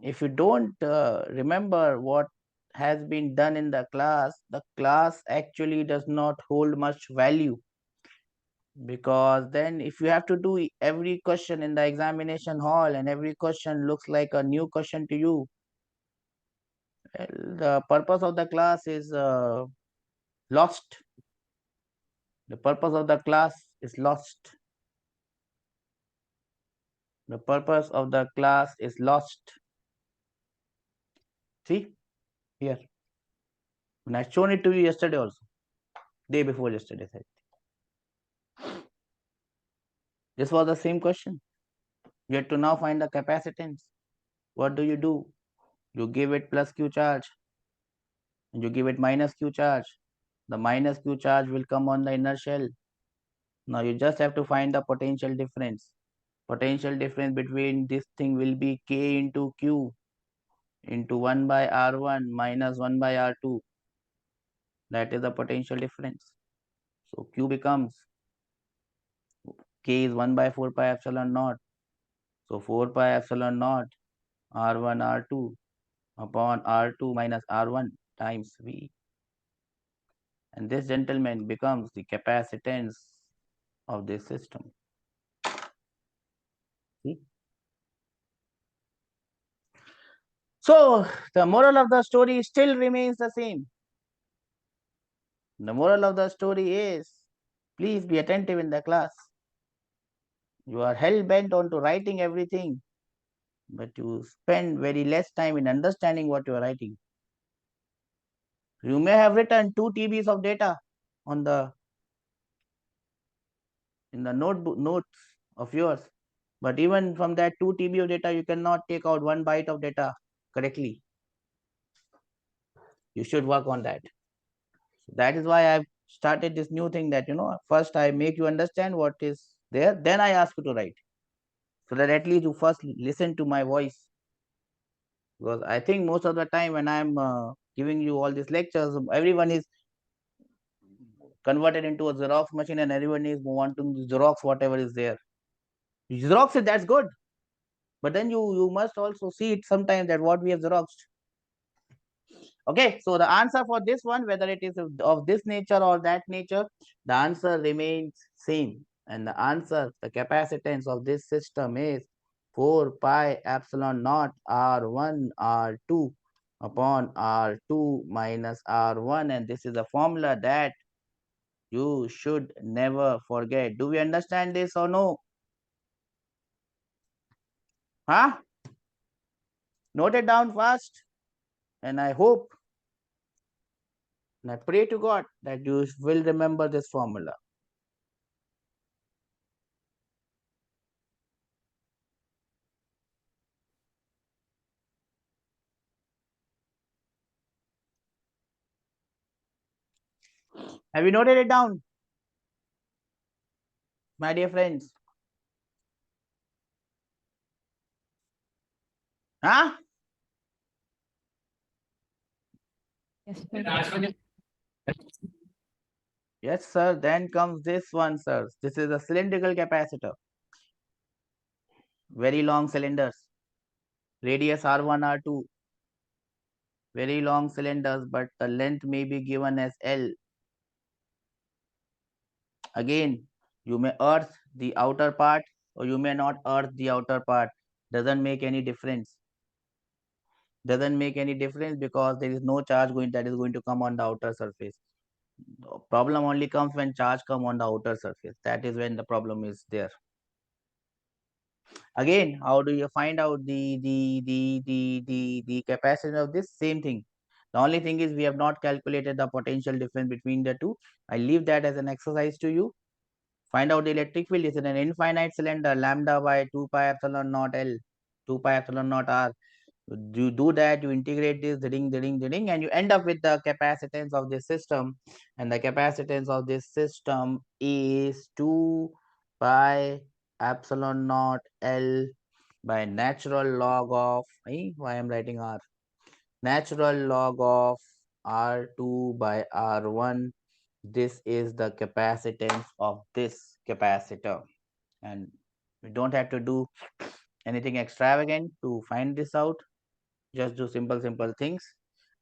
if you don't remember what has been done in the class actually does not hold much value. Because then if you have to do every question in the examination hall and every question looks like a new question to you, well, the purpose of the class is lost. The purpose of the class is lost. The purpose of the class is lost. See here. When I shown it to you yesterday also, day before yesterday. This was the same question. You have to now find the capacitance. What do? You give it plus Q charge and you give it minus Q charge. The minus Q charge will come on the inner shell. Now you just have to find the potential difference. Potential difference between this thing will be K into Q into 1 by R1 minus 1 by R2. That is the potential difference. So Q becomes, K is 1 by 4 pi epsilon naught. So 4 pi epsilon naught R1 R2 upon R2 minus R1 times V. And this, gentleman, becomes the capacitance of this system. See? So the moral of the story still remains the same. The moral of the story is, please be attentive in the class. You are hell-bent onto writing everything, but you spend very less time in understanding what you are writing. You may have written 2 TBs of data on in the notebook notes of yours, but even from that 2 TB of data, you cannot take out 1 byte of data correctly. You should work on that. That is why I've started this new thing that, first I make you understand what is there, then I ask you to write. So that at least you first listen to my voice. Because I think most of the time when I'm giving you all these lectures, everyone is converted into a Xerox machine and everyone is wanting to Xerox whatever is there. You Xerox it, that's good. But then you must also see it sometimes that what we have Xeroxed. Okay, so the answer for this one, whether it is of this nature or that nature, the answer remains same. And the answer, the capacitance of this system is 4 pi epsilon naught R1 R2 upon R2 minus R1. And this is a formula that you should never forget. Do we understand this or no? Huh? Note it down fast. And I hope and I pray to God that you will remember this formula. Have you noted it down, my dear friends? Huh? Yes, sir. Then comes this one, sir. This is a cylindrical capacitor. Very long cylinders. Radius R1, R2. Very long cylinders, but the length may be given as L. Again, you may earth the outer part or you may not earth the outer part. Doesn't make any difference. Doesn't make any difference because there is no charge that is going to come on the outer surface. The problem only comes when charge come on the outer surface. That is when the problem is there. Again, how do you find out the capacity of this? Same thing. The only thing is we have not calculated the potential difference between the two. I leave that as an exercise to you. Find out the electric field. Is in an infinite cylinder, lambda by 2 pi epsilon naught L, 2 pi epsilon naught R. You do that, you integrate this, and you end up with the capacitance of this system. And the capacitance of this system is 2 pi epsilon naught L by natural log of, why I'm writing R? Natural log of R2 by R1. This is the capacitance of this capacitor. And we don't have to do anything extravagant to find this out. Just do simple things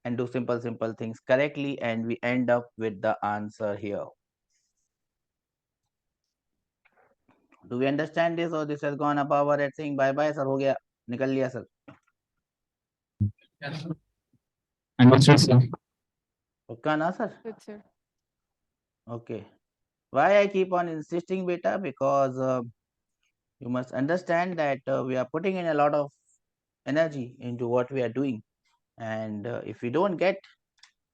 and do simple things correctly, and we end up with the answer here. Do we understand this, or this has gone above our head saying bye bye sir, ho gaya, nikal liya sir? Understood, sir. Okay na sir? Good, sir. Okay. Why I keep on insisting beta? Because you must understand that we are putting in a lot of energy into what we are doing, and if we don't get,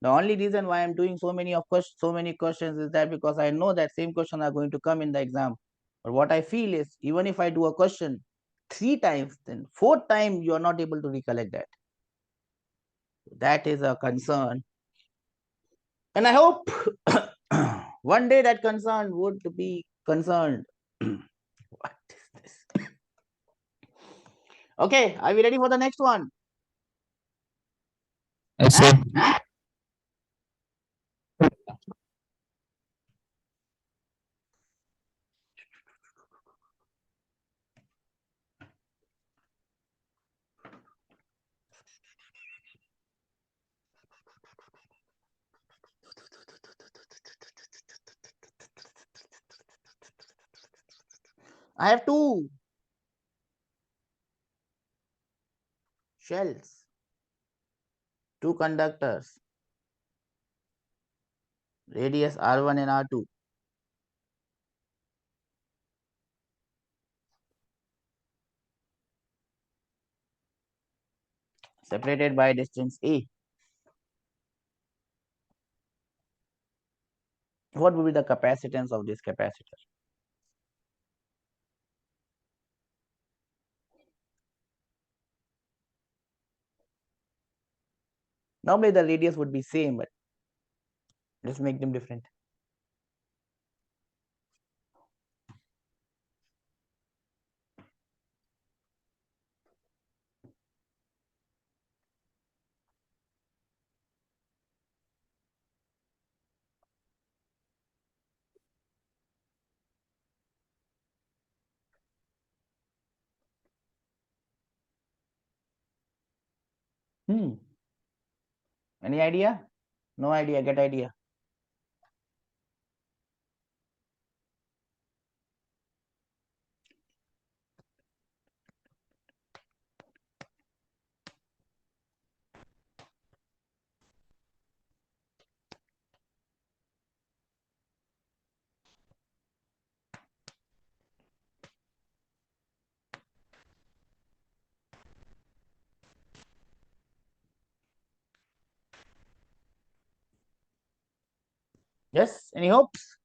the only reason why I'm doing so many questions is that because I know that same question are going to come in the exam. But what I feel is, even if I do a question 3 times, then 4th time you are not able to recollect that. That is a concern, and I hope one day that concern would be concerned. What is this? Okay, are we ready for the next one? Yes, sir. I have 2 shells, 2 conductors, radius R1 and R2. Separated by distance A. What would be the capacitance of this capacitor? Normally the radius would be same, but let's make them different. Any idea? No idea, get idea. Yes, any hopes?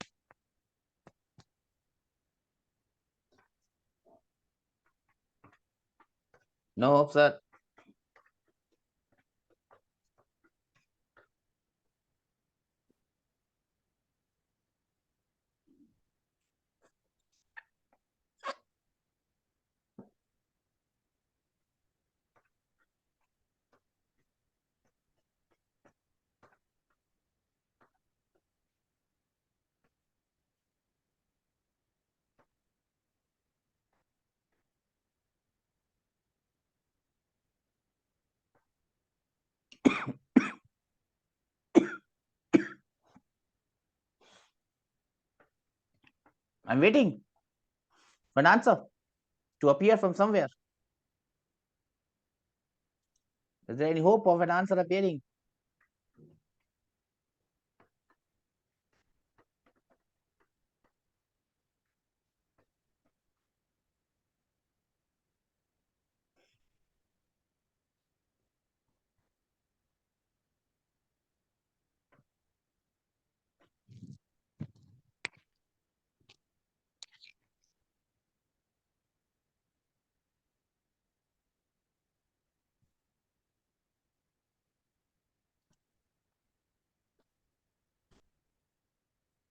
No hopes, sir. I'm waiting for an answer to appear from somewhere. Is there any hope of an answer appearing?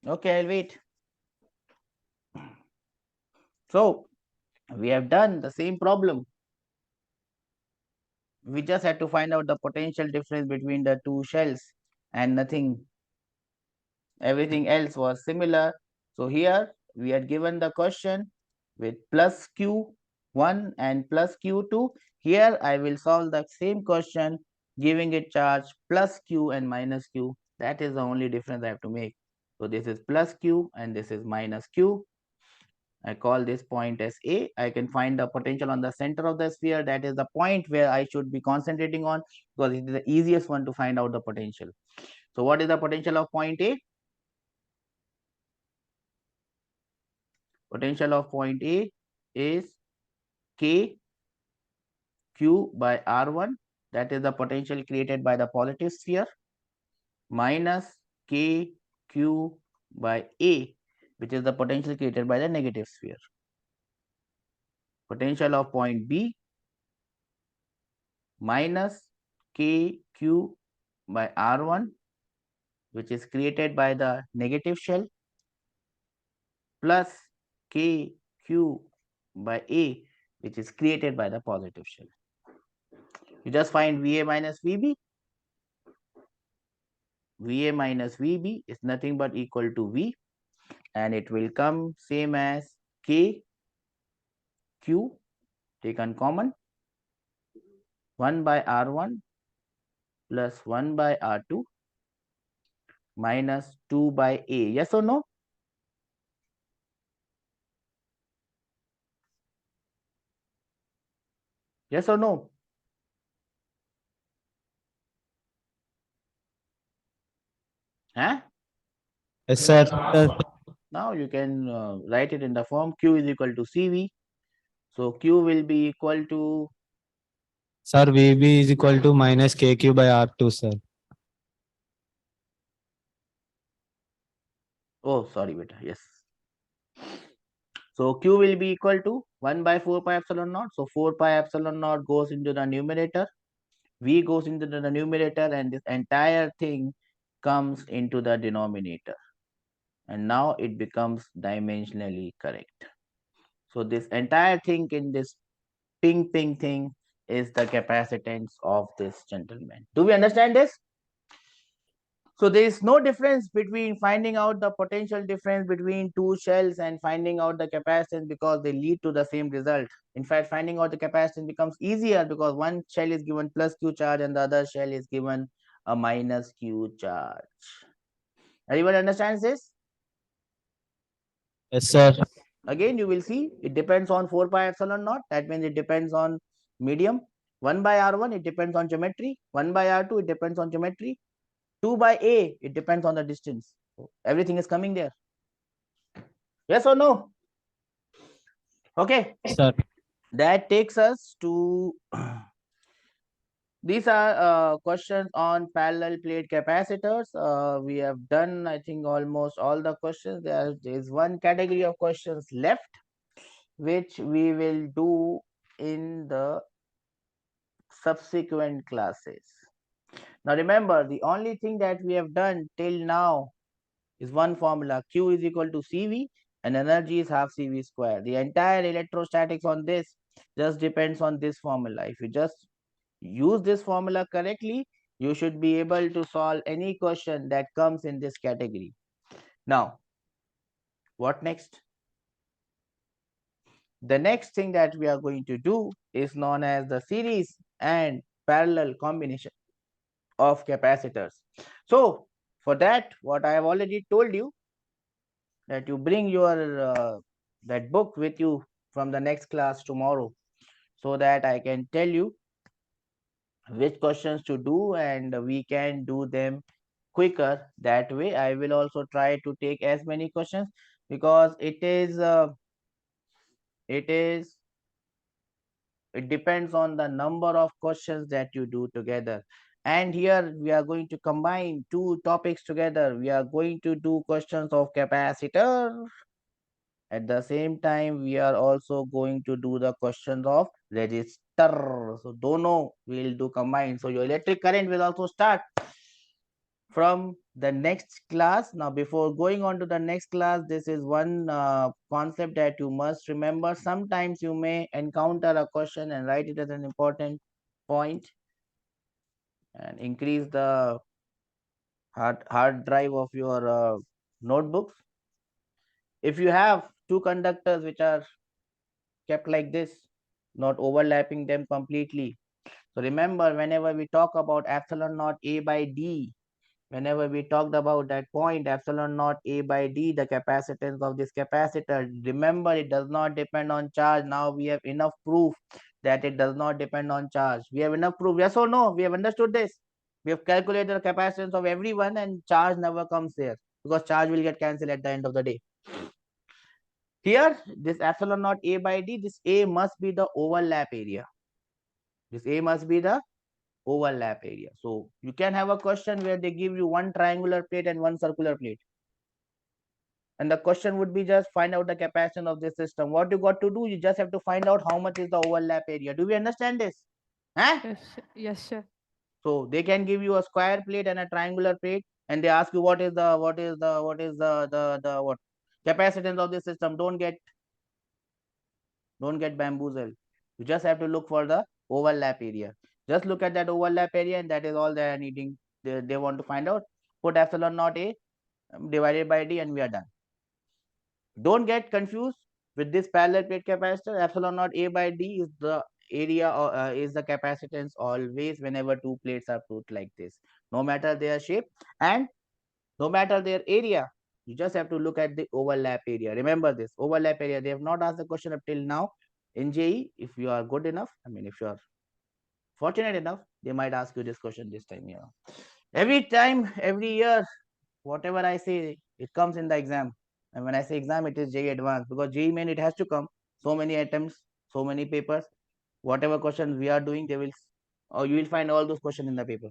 Okay, I'll wait. So we have done the same problem. We just had to find out the potential difference between the 2 shells and nothing. Everything else was similar. So here we had given the question with plus Q1 and plus Q2. Here I will solve the same question giving it charge plus Q and minus Q. That is the only difference I have to make. So this is plus Q and this is minus Q. I call this point as A. I can find the potential on the center of the sphere. That is the point where I should be concentrating on, because it is the easiest one to find out the potential. So what is the potential of point A? Potential of point A is K Q by R1, that is the potential created by the positive sphere, minus K Q by A, which is the potential created by the negative sphere. Potential of point B minus K Q by R1, which is created by the negative shell, plus K Q by A, which is created by the positive shell. You just find VA minus VB. VA minus VB is nothing but equal to V, and it will come same as K Q taken common, 1 by R1 plus 1 by R2 minus 2 by A. Yes or no? Yes or no? Huh? Yes, sir. Now you can write it in the form Q is equal to CV. So Q will be equal to, Sir, VB is equal to minus KQ by R2, sir. oh sorry beta, yes. So Q will be equal to 1 by 4 pi epsilon naught. So 4 pi epsilon naught goes into the numerator, V goes into the numerator, and this entire thing comes into the denominator. And now it becomes dimensionally correct. So this entire thing in this ping thing is the capacitance of this gentleman. Do we understand this? So there is no difference between finding out the potential difference between two shells and finding out the capacitance, because they lead to the same result. In fact, finding out the capacitance becomes easier because one shell is given plus Q charge and the other shell is given a minus Q charge. Everyone understands this? Yes, sir. Again, you will see it depends on 4 pi epsilon naught. That means it depends on medium. 1 by R1, it depends on geometry. 1 by R2, it depends on geometry. 2 by A, it depends on the distance. So everything is coming there. Yes or no? Okay. Sir. That takes us to these are questions on parallel plate capacitors. We have done, I think, almost all the questions. There is one category of questions left, which we will do in the subsequent classes. Now remember, the only thing that we have done till now is one formula. Q is equal to CV and energy is half CV square. The entire electrostatics on this just depends on this formula. If you just use this formula correctly, you should be able to solve any question that comes in this category. Now, what next? The next thing that we are going to do is known as the series and parallel combination of capacitors. So for that, what I have already told you, that you bring your that book with you from the next class tomorrow, so that I can tell you which questions to do and we can do them quicker. That way I will also try to take as many questions, because it depends on the number of questions that you do together. And here we are going to combine two topics together. We are going to do questions of capacitor. At the same time, we are also going to do the questions of resistor. So dono will do combined. So your electric current will also start from the next class. Now, before going on to the next class, this is one concept that you must remember. Sometimes you may encounter a question and write it as an important point and increase the hard drive of your notebooks. If you have two conductors which are kept like this, not overlapping them completely. So remember, whenever we talk about epsilon naught A by D, whenever we talked about that point epsilon naught A by D, the capacitance of this capacitor, remember it does not depend on charge. Now we have enough proof that it does not depend on charge. We have enough proof, yes or no? We have understood this. We have calculated the capacitance of everyone and charge never comes there, because charge will get cancelled at the end of the day. Here, this epsilon naught A by D, this A must be the overlap area. This A must be the overlap area. So you can have a question where they give you one triangular plate and one circular plate. And the question would be just find out the capacitance of this system. What you got to do, you just have to find out how much is the overlap area. Do we understand this? Huh? Yes, sir. So they can give you a square plate and a triangular plate, and they ask you what is the capacitance of the system. Don't get bamboozled. You just have to look for the overlap area. Just look at that overlap area, and that is all they are needing. They want to find out. Put epsilon naught A divided by D, and we are done. Don't get confused with this parallel plate capacitor. Epsilon naught A by D is the area or is the capacitance always whenever two plates are put like this, no matter their shape and no matter their area. You just have to look at the overlap area. Remember this overlap area. They have not asked the question up till now in JEE. If you are good enough, I mean, if you are fortunate enough, they might ask you this question this time. Every time, every year, whatever I say, it comes in the exam. And when I say exam, it is JEE Advanced, because JEE Main, it has to come. So many attempts, so many papers. Whatever questions we are doing, they will, or you will find all those questions in the paper.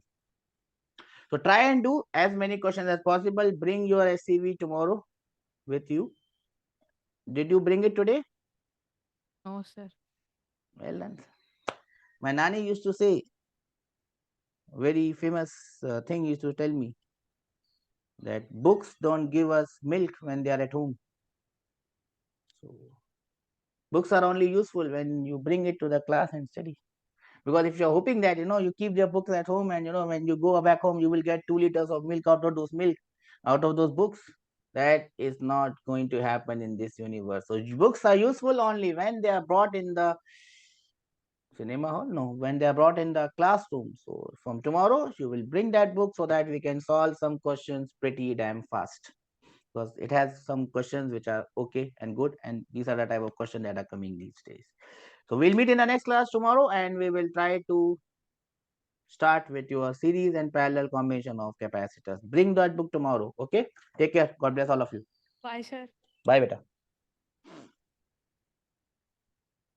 So try and do as many questions as possible. Bring your SCV tomorrow with you. Did you bring it today? No, sir. Well done. My Nani used to say, very famous thing used to tell me, that books don't give us milk when they are at home. So books are only useful when you bring it to the class and study. Because if you're hoping that you keep your books at home, and when you go back home you will get 2 liters of milk out of those books, that is not going to happen in this universe. So books are useful only when they are brought in the cinema hall. No, when they are brought in the classroom. So from tomorrow you will bring that book so that we can solve some questions pretty damn fast, because it has some questions which are okay and good, and these are the type of questions that are coming these days. So we'll meet in the next class tomorrow, and we will try to start with your series and parallel combination of capacitors. Bring that book tomorrow. Okay, take care. God bless all of you. Bye, sir. Bye beta.